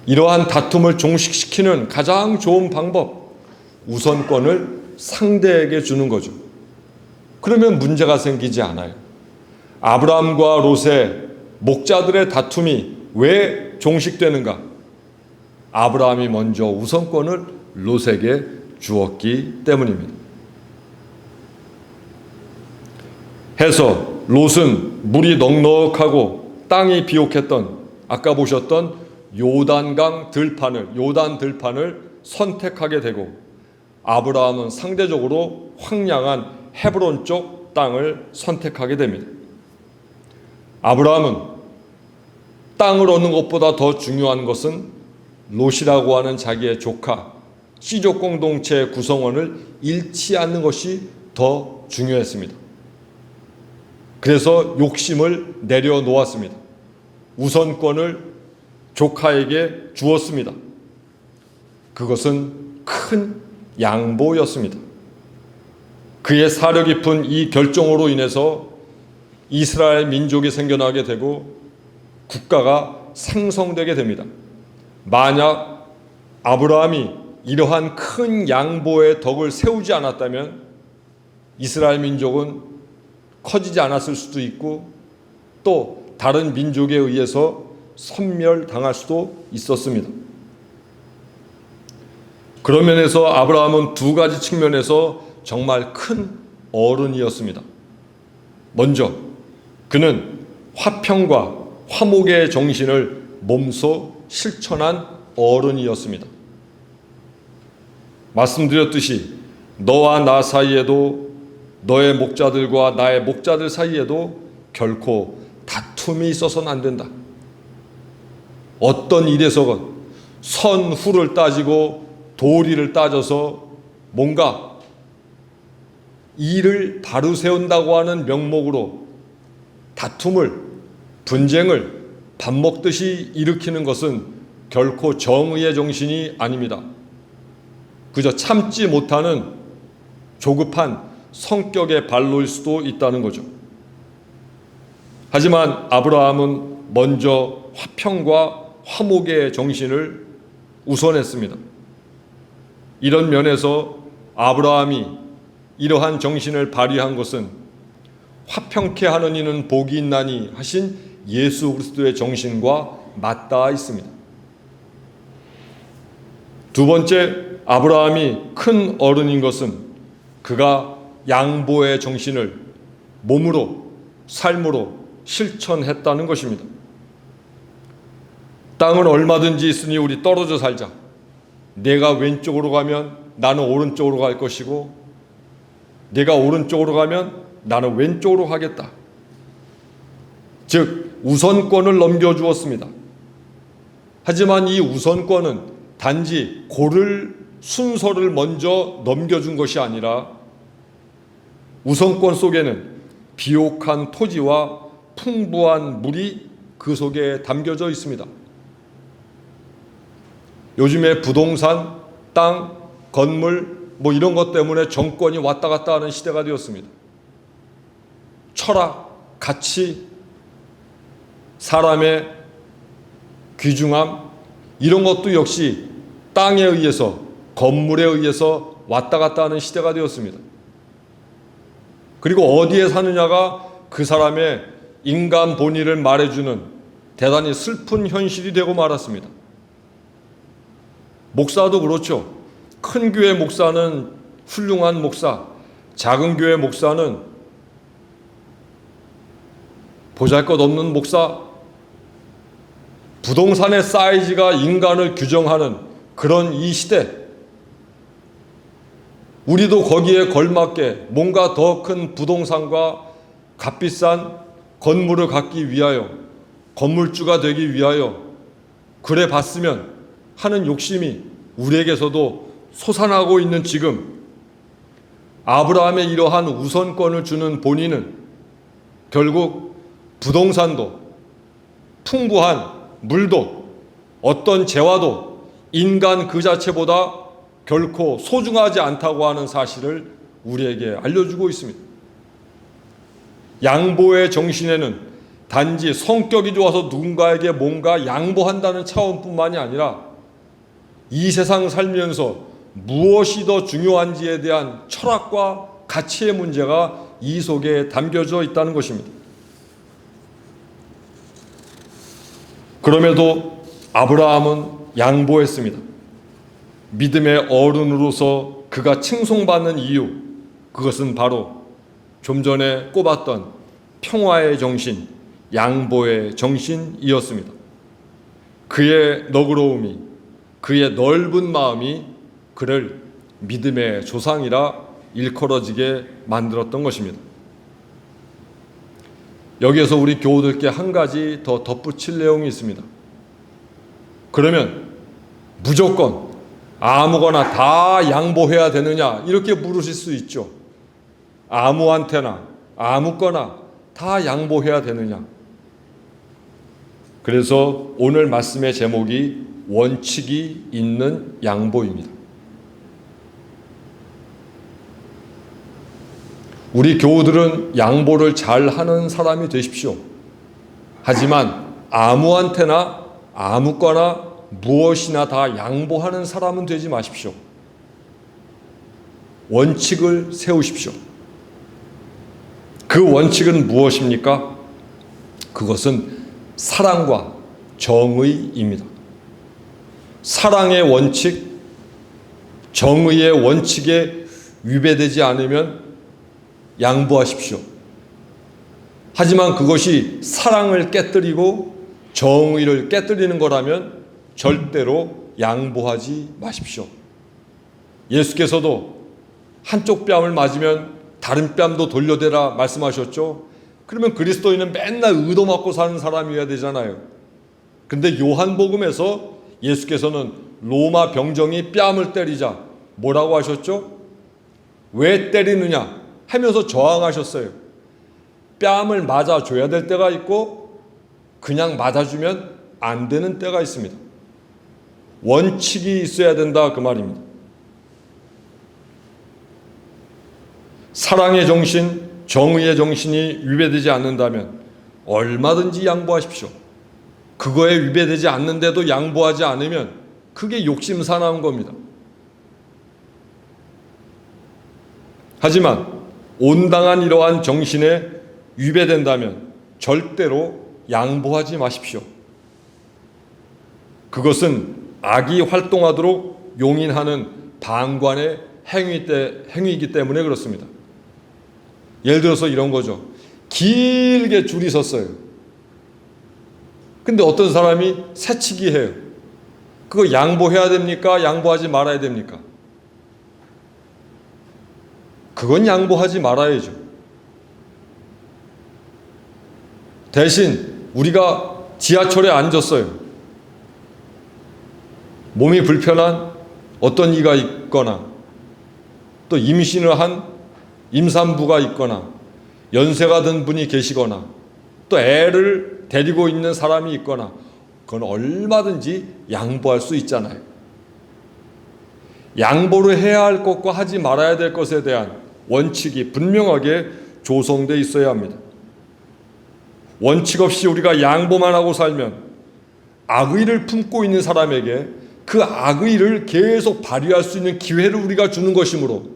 이러한 다툼을 종식시키는 가장 좋은 방법, 우선권을 상대에게 주는 거죠. 그러면 문제가 생기지 않아요. 아브라함과 롯의 목자들의 다툼이 왜 종식되는가? 아브라함이 먼저 우선권을 롯에게 주었기 때문입니다. 해서 롯은 물이 넉넉하고 땅이 비옥했던 아까 보셨던 요단 들판을 선택하게 되고 아브라함은 상대적으로 황량한 헤브론 쪽 땅을 선택하게 됩니다. 아브라함은 땅을 얻는 것보다 더 중요한 것은 롯이라고 하는 자기의 조카, 씨족 공동체의 구성원을 잃지 않는 것이 더 중요했습니다. 그래서 욕심을 내려놓았습니다. 우선권을 조카에게 주었습니다. 그것은 큰 양보였습니다. 그의 사려 깊은 이 결정으로 인해서 이스라엘 민족이 생겨나게 되고 국가가 생성되게 됩니다. 만약 아브라함이 이러한 큰 양보의 덕을 세우지 않았다면 이스라엘 민족은 커지지 않았을 수도 있고 또 다른 민족에 의해서 섬멸당할 수도 있었습니다. 그런 면에서 아브라함은 두 가지 측면에서 정말 큰 어른이었습니다. 먼저 그는 화평과 화목의 정신을 몸소 실천한 어른이었습니다. 말씀드렸듯이 너와 나 사이에도 너의 목자들과 나의 목자들 사이에도 결코 다툼이 있어서는 안 된다. 어떤 일에서건 선후를 따지고 도리를 따져서 뭔가 일을 바로 세운다고 하는 명목으로 다툼을, 분쟁을 밥 먹듯이 일으키는 것은 결코 정의의 정신이 아닙니다. 그저 참지 못하는 조급한 성격의 발로일 수도 있다는 거죠. 하지만 아브라함은 먼저 화평과 화목의 정신을 우선했습니다. 이런 면에서 아브라함이 이러한 정신을 발휘한 것은 화평케 하는 이는 복이 있나니 하신 예수 그리스도의 정신과 맞닿아 있습니다. 두 번째, 아브라함이 큰 어른인 것은 그가 양보의 정신을 몸으로, 삶으로 실천했다는 것입니다. 땅은 얼마든지 있으니 우리 떨어져 살자. 내가 왼쪽으로 가면 나는 오른쪽으로 갈 것이고, 내가 오른쪽으로 가면 나는 왼쪽으로 가겠다. 즉 우선권을 넘겨주었습니다. 하지만 이 우선권은 단지 고를 순서를 먼저 넘겨준 것이 아니라 우선권 속에는 비옥한 토지와 풍부한 물이 그 속에 담겨져 있습니다. 요즘에 부동산, 땅, 건물 이런 것 때문에 정권이 왔다 갔다 하는 시대가 되었습니다. 철학, 가치, 사람의 귀중함 이런 것도 역시 땅에 의해서, 건물에 의해서 왔다 갔다 하는 시대가 되었습니다. 그리고 어디에 사느냐가 그 사람의 인간 본의를 말해주는 대단히 슬픈 현실이 되고 말았습니다. 목사도 그렇죠. 큰 교회 목사는 훌륭한 목사, 작은 교회 목사는 보잘것없는 목사, 부동산의 사이즈가 인간을 규정하는 그런 이 시대, 우리도 거기에 걸맞게 뭔가 더 큰 부동산과 값비싼 건물을 갖기 위하여, 건물주가 되기 위하여 그래 봤으면 하는 욕심이 우리에게서도 솟아나고 있는 지금, 아브라함의 이러한 우선권을 주는 본인은 결국 부동산도, 풍부한 물도, 어떤 재화도 인간 그 자체보다 결코 소중하지 않다고 하는 사실을 우리에게 알려주고 있습니다. 양보의 정신에는 단지 성격이 좋아서 누군가에게 뭔가 양보한다는 차원뿐만이 아니라 이 세상 살면서 무엇이 더 중요한지에 대한 철학과 가치의 문제가 이 속에 담겨져 있다는 것입니다. 그럼에도 아브라함은 양보했습니다. 믿음의 어른으로서 그가 칭송받는 이유, 그것은 바로 좀 전에 꼽았던 평화의 정신, 양보의 정신이었습니다. 그의 너그러움이, 그의 넓은 마음이 그를 믿음의 조상이라 일컬어지게 만들었던 것입니다. 여기에서 우리 교우들께 한 가지 더 덧붙일 내용이 있습니다. 그러면 무조건 아무거나 다 양보해야 되느냐 이렇게 물으실 수 있죠. 아무한테나 아무거나 다 양보해야 되느냐. 그래서 오늘 말씀의 제목이 원칙이 있는 양보입니다. 우리 교우들은 양보를 잘하는 사람이 되십시오. 하지만 아무한테나 아무거나 무엇이나 다 양보하는 사람은 되지 마십시오. 원칙을 세우십시오. 그 원칙은 무엇입니까? 그것은 사랑과 정의입니다. 사랑의 원칙, 정의의 원칙에 위배되지 않으면 양보하십시오. 하지만 그것이 사랑을 깨뜨리고 정의를 깨뜨리는 거라면 절대로 양보하지 마십시오. 예수께서도 한쪽 뺨을 맞으면 다른 뺨도 돌려대라 말씀하셨죠. 그러면 그리스도인은 맨날 의도맞고 사는 사람이어야 되잖아요. 근데 요한복음에서 예수께서는 로마 병정이 뺨을 때리자 뭐라고 하셨죠? 왜 때리느냐 하면서 저항하셨어요. 뺨을 맞아줘야 될 때가 있고 그냥 맞아주면 안 되는 때가 있습니다. 원칙이 있어야 된다 그 말입니다. 사랑의 정신, 정의의 정신이 위배되지 않는다면 얼마든지 양보하십시오. 그거에 위배되지 않는데도 양보하지 않으면 그게 욕심 사나운 겁니다. 하지만 온당한 이러한 정신에 위배된다면 절대로 양보하지 마십시오. 그것은 악이 활동하도록 용인하는 방관의 행위이기 때문에 그렇습니다. 예를 들어서 이런 거죠. 길게 줄이 섰어요. 근데 어떤 사람이 새치기 해요. 그거 양보해야 됩니까? 양보하지 말아야 됩니까? 그건 양보하지 말아야죠. 대신 우리가 지하철에 앉았어요. 몸이 불편한 어떤 이가 있거나 또 임신을 한 임산부가 있거나 연세가 든 분이 계시거나 또 애를 데리고 있는 사람이 있거나 그건 얼마든지 양보할 수 있잖아요. 양보를 해야 할 것과 하지 말아야 될 것에 대한 원칙이 분명하게 조성되어 있어야 합니다. 원칙 없이 우리가 양보만 하고 살면 악의를 품고 있는 사람에게 그 악의를 계속 발휘할 수 있는 기회를 우리가 주는 것이므로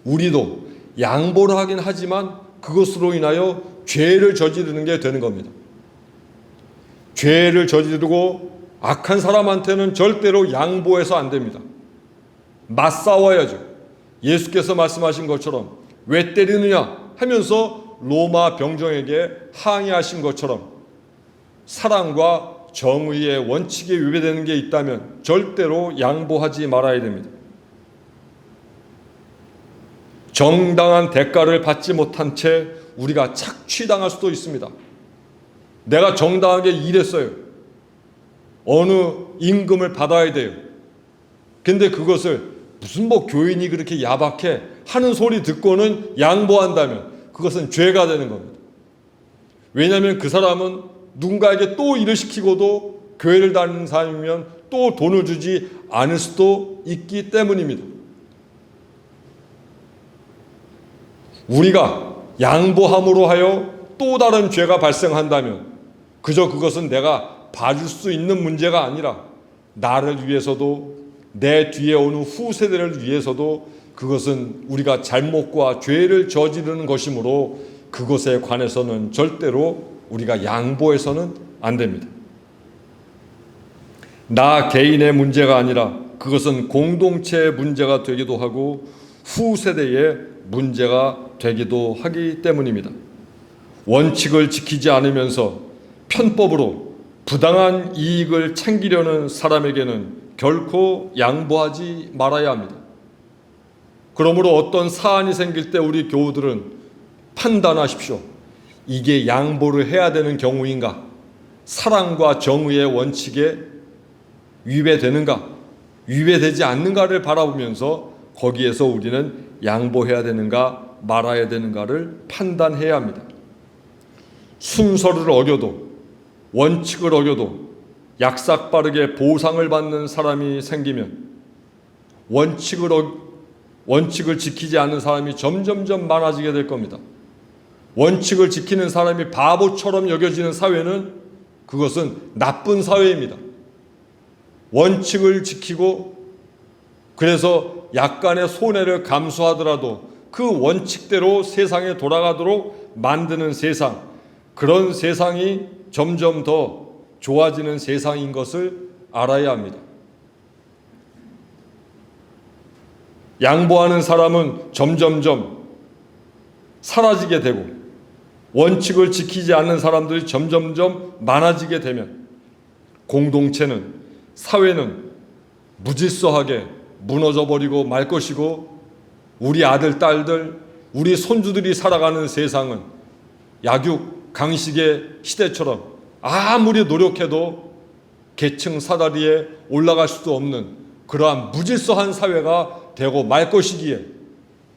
우리도 양보를 하긴 하지만 그것으로 인하여 죄를 저지르는 게 되는 겁니다. 죄를 저지르고 악한 사람한테는 절대로 양보해서 안 됩니다. 맞싸워야죠. 예수께서 말씀하신 것처럼 왜 때리느냐 하면서 로마 병정에게 항의하신 것처럼 사랑과 정의의 원칙에 위배되는 게 있다면 절대로 양보하지 말아야 됩니다. 정당한 대가를 받지 못한 채 우리가 착취당할 수도 있습니다. 내가 정당하게 일했어요. 어느 임금을 받아야 돼요. 근데 그것을 무슨 교인이 그렇게 야박해 하는 소리 듣고는 양보한다면 그것은 죄가 되는 겁니다. 왜냐하면 그 사람은 누군가에게 또 일을 시키고도 교회를 다니는 사람이면 또 돈을 주지 않을 수도 있기 때문입니다. 우리가 양보함으로 하여 또 다른 죄가 발생한다면 그저 그것은 내가 봐줄 수 있는 문제가 아니라 나를 위해서도 내 뒤에 오는 후세대를 위해서도 그것은 우리가 잘못과 죄를 저지르는 것이므로 그것에 관해서는 절대로 우리가 양보해서는 안 됩니다. 나 개인의 문제가 아니라 그것은 공동체의 문제가 되기도 하고 후세대의 문제가 되기도 하기 때문입니다. 원칙을 지키지 않으면서 편법으로 부당한 이익을 챙기려는 사람에게는 결코 양보하지 말아야 합니다. 그러므로 어떤 사안이 생길 때 우리 교우들은 판단하십시오. 이게 양보를 해야 되는 경우인가? 사랑과 정의의 원칙에 위배되는가? 위배되지 않는가를 바라보면서 거기에서 우리는 양보해야 되는가 말아야 되는가를 판단해야 합니다. 순서를 어겨도 원칙을 어겨도 약삭빠르게 보상을 받는 사람이 생기면 원칙을 지키지 않는 사람이 점점점 많아지게 될 겁니다. 원칙을 지키는 사람이 바보처럼 여겨지는 사회는 그것은 나쁜 사회입니다. 원칙을 지키고 그래서 약간의 손해를 감수하더라도 그 원칙대로 세상에 돌아가도록 만드는 세상, 그런 세상이 점점 더 좋아지는 세상인 것을 알아야 합니다. 양보하는 사람은 점점점 사라지게 되고 원칙을 지키지 않는 사람들이 점점점 많아지게 되면 공동체는, 사회는 무질서하게 무너져버리고 말 것이고 우리 아들, 딸들, 우리 손주들이 살아가는 세상은 약육, 강식의 시대처럼 아무리 노력해도 계층 사다리에 올라갈 수도 없는 그러한 무질서한 사회가 되고 말 것이기에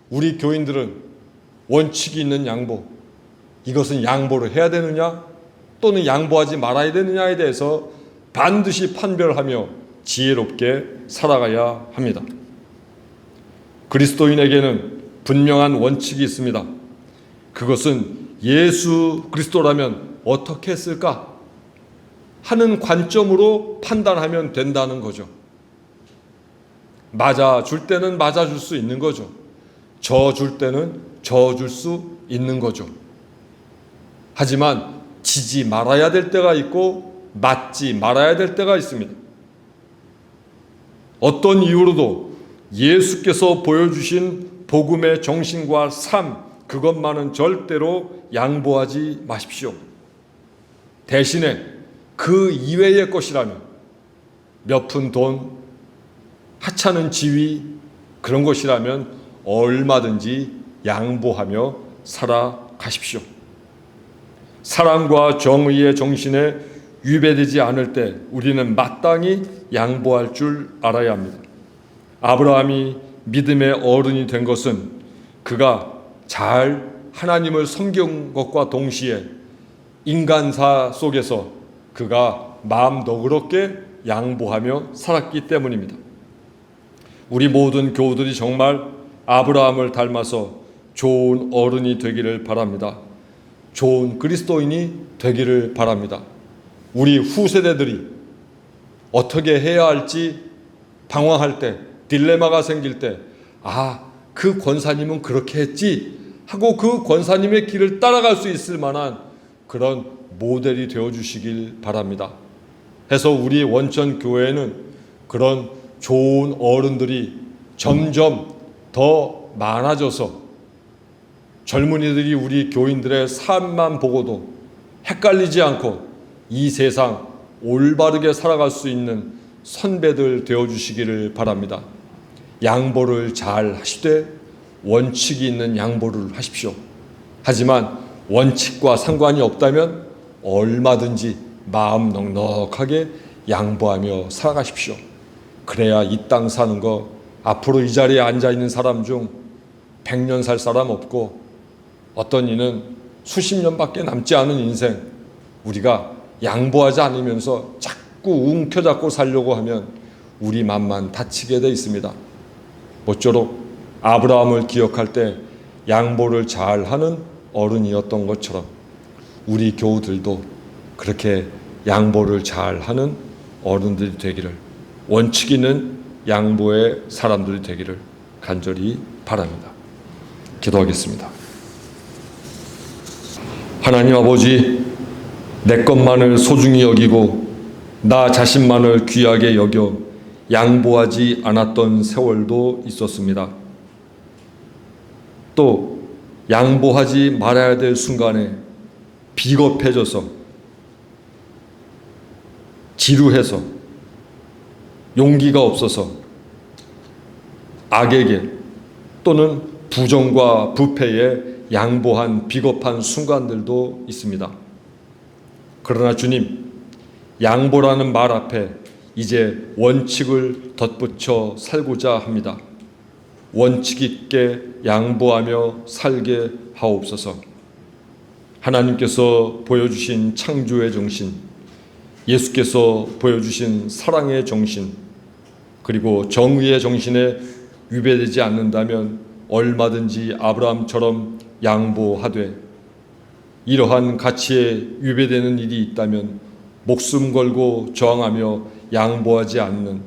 우리 교인들은 원칙이 있는 양보, 이것은 양보를 해야 되느냐 또는 양보하지 말아야 되느냐에 대해서 반드시 판별하며 지혜롭게 살아가야 합니다. 그리스도인에게는 분명한 원칙이 있습니다. 그것은 예수 그리스도라면 어떻게 했을까 하는 관점으로 판단하면 된다는 거죠. 맞아줄 때는 맞아줄 수 있는 거죠. 져줄 때는 져줄 수 있는 거죠. 하지만 지지 말아야 될 때가 있고 맞지 말아야 될 때가 있습니다. 어떤 이유로도 예수께서 보여주신 복음의 정신과 삶, 그것만은 절대로 양보하지 마십시오. 대신에 그 이외의 것이라면 몇 푼 돈, 하찮은 지위, 그런 것이라면 얼마든지 양보하며 살아가십시오. 사랑과 정의의 정신에 위배되지 않을 때 우리는 마땅히 양보할 줄 알아야 합니다. 아브라함이 믿음의 어른이 된 것은 그가 잘 하나님을 섬긴 것과 동시에 인간사 속에서 그가 마음 너그럽게 양보하며 살았기 때문입니다. 우리 모든 교우들이 정말 아브라함을 닮아서 좋은 어른이 되기를 바랍니다. 좋은 그리스도인이 되기를 바랍니다. 우리 후세대들이 어떻게 해야 할지 방황할 때, 딜레마가 생길 때, 그 권사님은 그렇게 했지 하고 그 권사님의 길을 따라갈 수 있을 만한 그런 모델이 되어주시길 바랍니다. 해서 우리 원천교회는 그런 좋은 어른들이 점점 더 많아져서 젊은이들이 우리 교인들의 삶만 보고도 헷갈리지 않고 이 세상 올바르게 살아갈 수 있는 선배들 되어주시기를 바랍니다. 양보를 잘 하시되 원칙이 있는 양보를 하십시오. 하지만 원칙과 상관이 없다면 얼마든지 마음 넉넉하게 양보하며 살아가십시오. 그래야 이 땅 사는 거, 앞으로 이 자리에 앉아있는 사람 중 100년 살 사람 없고 어떤 이는 수십 년밖에 남지 않은 인생, 우리가 양보하지 않으면서 자꾸 움켜잡고 살려고 하면 우리 맘만 다치게 돼 있습니다. 모쪼록 아브라함을 기억할 때 양보를 잘하는 어른이었던 것처럼 우리 교우들도 그렇게 양보를 잘하는 어른들이 되기를, 원칙 있는 양보의 사람들이 되기를 간절히 바랍니다. 기도하겠습니다. 하나님 아버지, 내 것만을 소중히 여기고 나 자신만을 귀하게 여겨 양보하지 않았던 세월도 있었습니다. 또 양보하지 말아야 될 순간에 비겁해져서, 지루해서, 용기가 없어서 악에게 또는 부정과 부패에 양보한 비겁한 순간들도 있습니다. 그러나 주님, 양보라는 말 앞에 이제 원칙을 덧붙여 살고자 합니다. 원칙 있게 양보하며 살게 하옵소서. 하나님께서 보여주신 창조의 정신, 예수께서 보여주신 사랑의 정신, 그리고 정의의 정신에 위배되지 않는다면 얼마든지 아브라함처럼 양보하되, 이러한 가치에 위배되는 일이 있다면 목숨 걸고 저항하며 양보하지 않는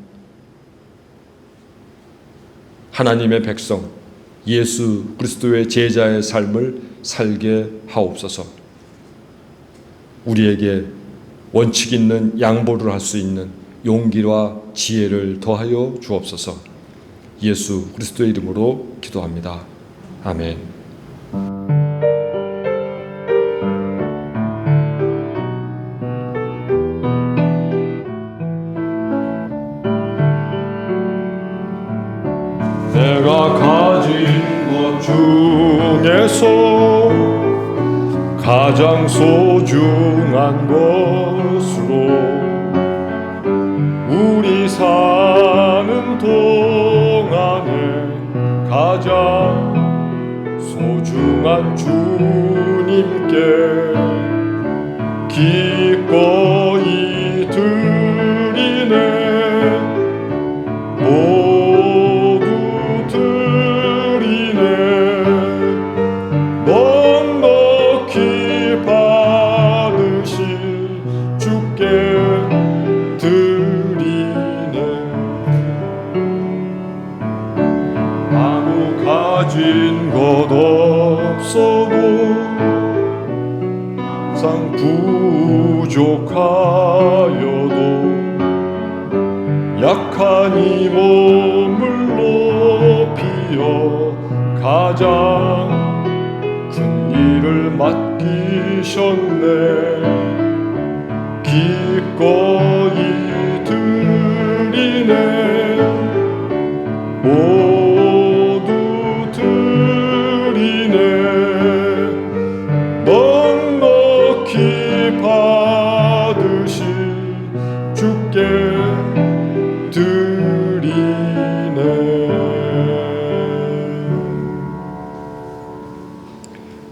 하나님의 백성, 예수 그리스도의 제자의 삶을 살게 하옵소서. 우리에게 원칙 있는 양보를 할 수 있는 용기와 지혜를 더하여 주옵소서. 예수 그리스도의 이름으로 기도합니다. 아멘. 내가 가진 것 중에서 가장 소중한 것으로 우리 사는 동안에 가장 소중한 주님께 기꺼이 드리네. 모두 드리네. 넉넉히 받으실 주께 드리네. 아무 가진 것 없어도 약한 이 몸을 높이어 가장 큰 일을 맡기셨네. 기꺼이 드리네. 모두 드리네. 넉넉히 받으시 주께 드리네.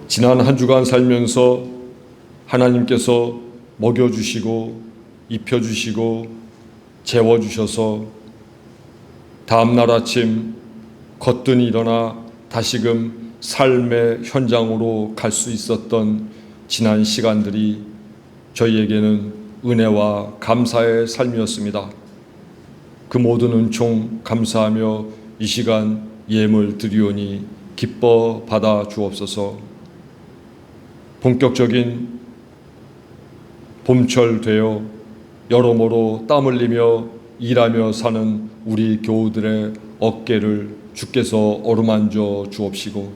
지난 한 주간 살면서 하나님께서 먹여주시고 입혀주시고 재워주셔서 다음날 아침 거뜬히 일어나 다시금 삶의 현장으로 갈 수 있었던 지난 시간들이 저희에게는 은혜와 감사의 삶이었습니다. 그 모든 은총 감사하며 이 시간 예물 드리오니 기뻐 받아 주옵소서. 본격적인 봄철 되어 여러모로 땀 흘리며 일하며 사는 우리 교우들의 어깨를 주께서 어루만져 주옵시고,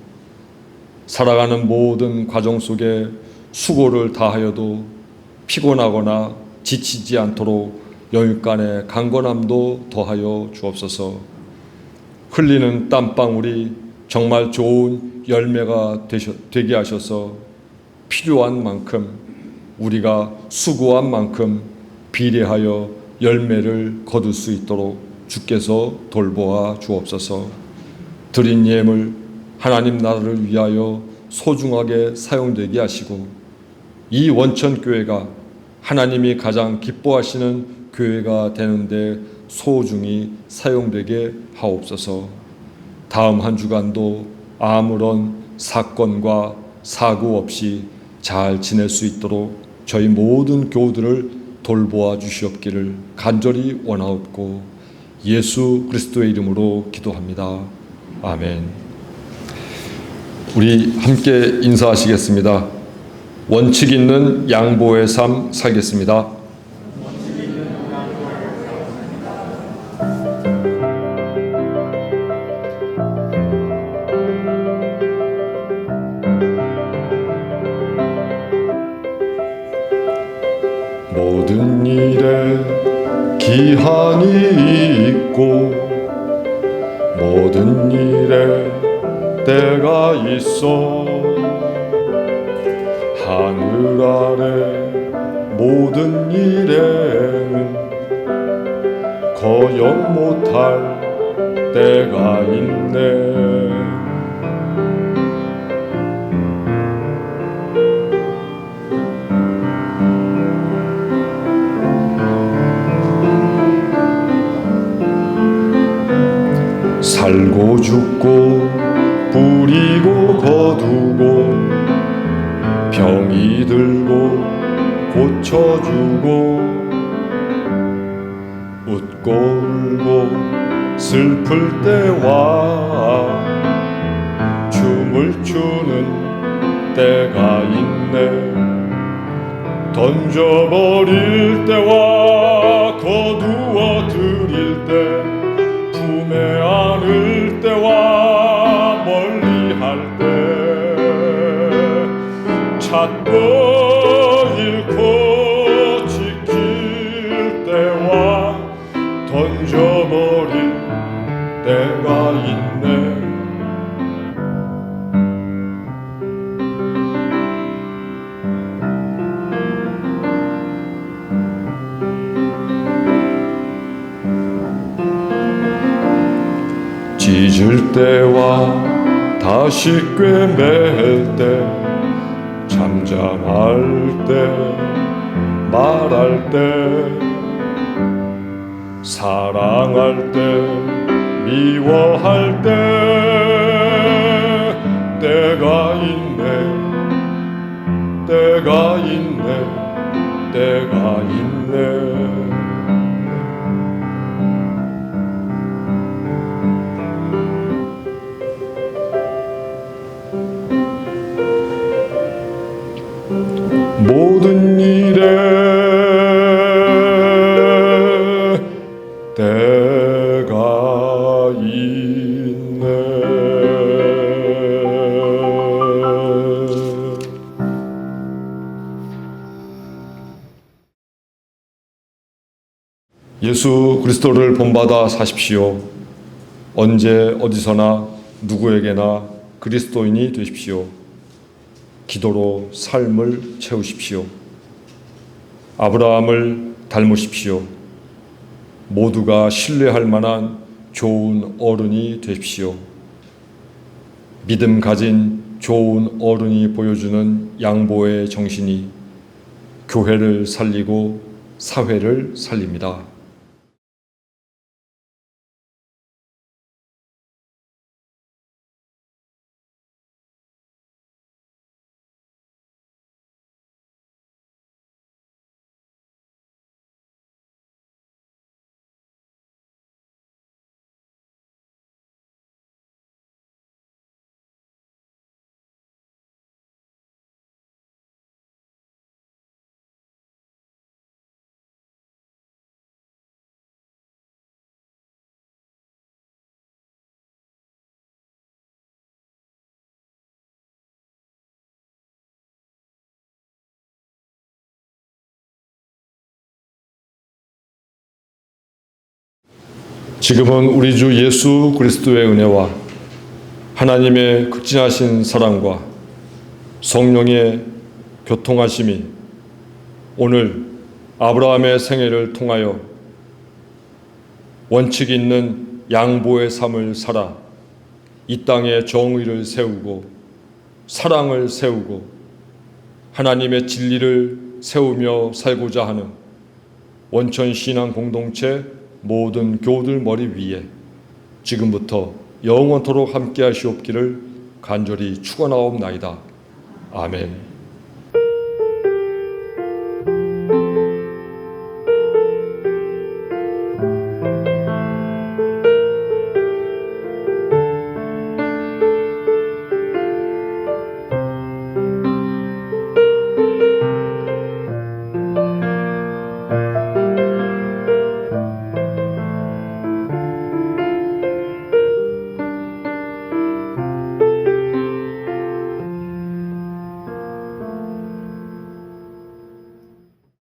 살아가는 모든 과정 속에 수고를 다하여도 피곤하거나 지치지 않도록 영육간의 강건함도 더하여 주옵소서. 흘리는 땀방울이 정말 좋은 열매가 되게 하셔서 필요한 만큼, 우리가 수고한 만큼 비례하여 열매를 거둘 수 있도록 주께서 돌보아 주옵소서. 드린 예물 하나님 나라를 위하여 소중하게 사용되게 하시고, 이 원천교회가 하나님이 가장 기뻐하시는 교회가 되는데 소중히 사용되게 하옵소서. 다음 한 주간도 아무런 사건과 사고 없이 잘 지낼 수 있도록 저희 모든 교우들을 돌보아 주시옵기를 간절히 원하옵고 예수 그리스도의 이름으로 기도합니다. 아멘. 우리 함께 인사하시겠습니다. 원칙 있는 양보의 삶 살겠습니다. 모든 일에 기한이 있고 모든 일에 때가 있어. 하늘 아래 모든 일에는 거역 못할 때가 있네. 살고 죽고 부리고 거두고 병이 들고 고쳐주고 웃고 울고 슬플 때와 춤을 추는 때가 있네. 던져버릴 때와 거두어 드릴 때, 품에 안을 때와 멀리할 때, 찾고 잃고 지킬 때와 던져버릴 때가 있네. 찢을 때와 다시 꿰맬 때, 잠잠할 때, 말할 때, 사랑할 때, 미워할 때, 때가 있네, 때가 있네, 때가 있네. 모든 일에 때 예수 그리스도를 본받아 사십시오. 언제 어디서나 누구에게나 그리스도인이 되십시오. 기도로 삶을 채우십시오. 아브라함을 닮으십시오. 모두가 신뢰할 만한 좋은 어른이 되십시오. 믿음 가진 좋은 어른이 보여주는 양보의 정신이 교회를 살리고 사회를 살립니다. 지금은 우리 주 예수 그리스도의 은혜와 하나님의 극진하신 사랑과 성령의 교통하심이 오늘 아브라함의 생애를 통하여 원칙 있는 양보의 삶을 살아 이 땅에 정의를 세우고 사랑을 세우고 하나님의 진리를 세우며 살고자 하는 원천 신앙 공동체 모든 교우들 머리 위에 지금부터 영원토록 함께 하시옵기를 간절히 축원하옵나이다. 아멘.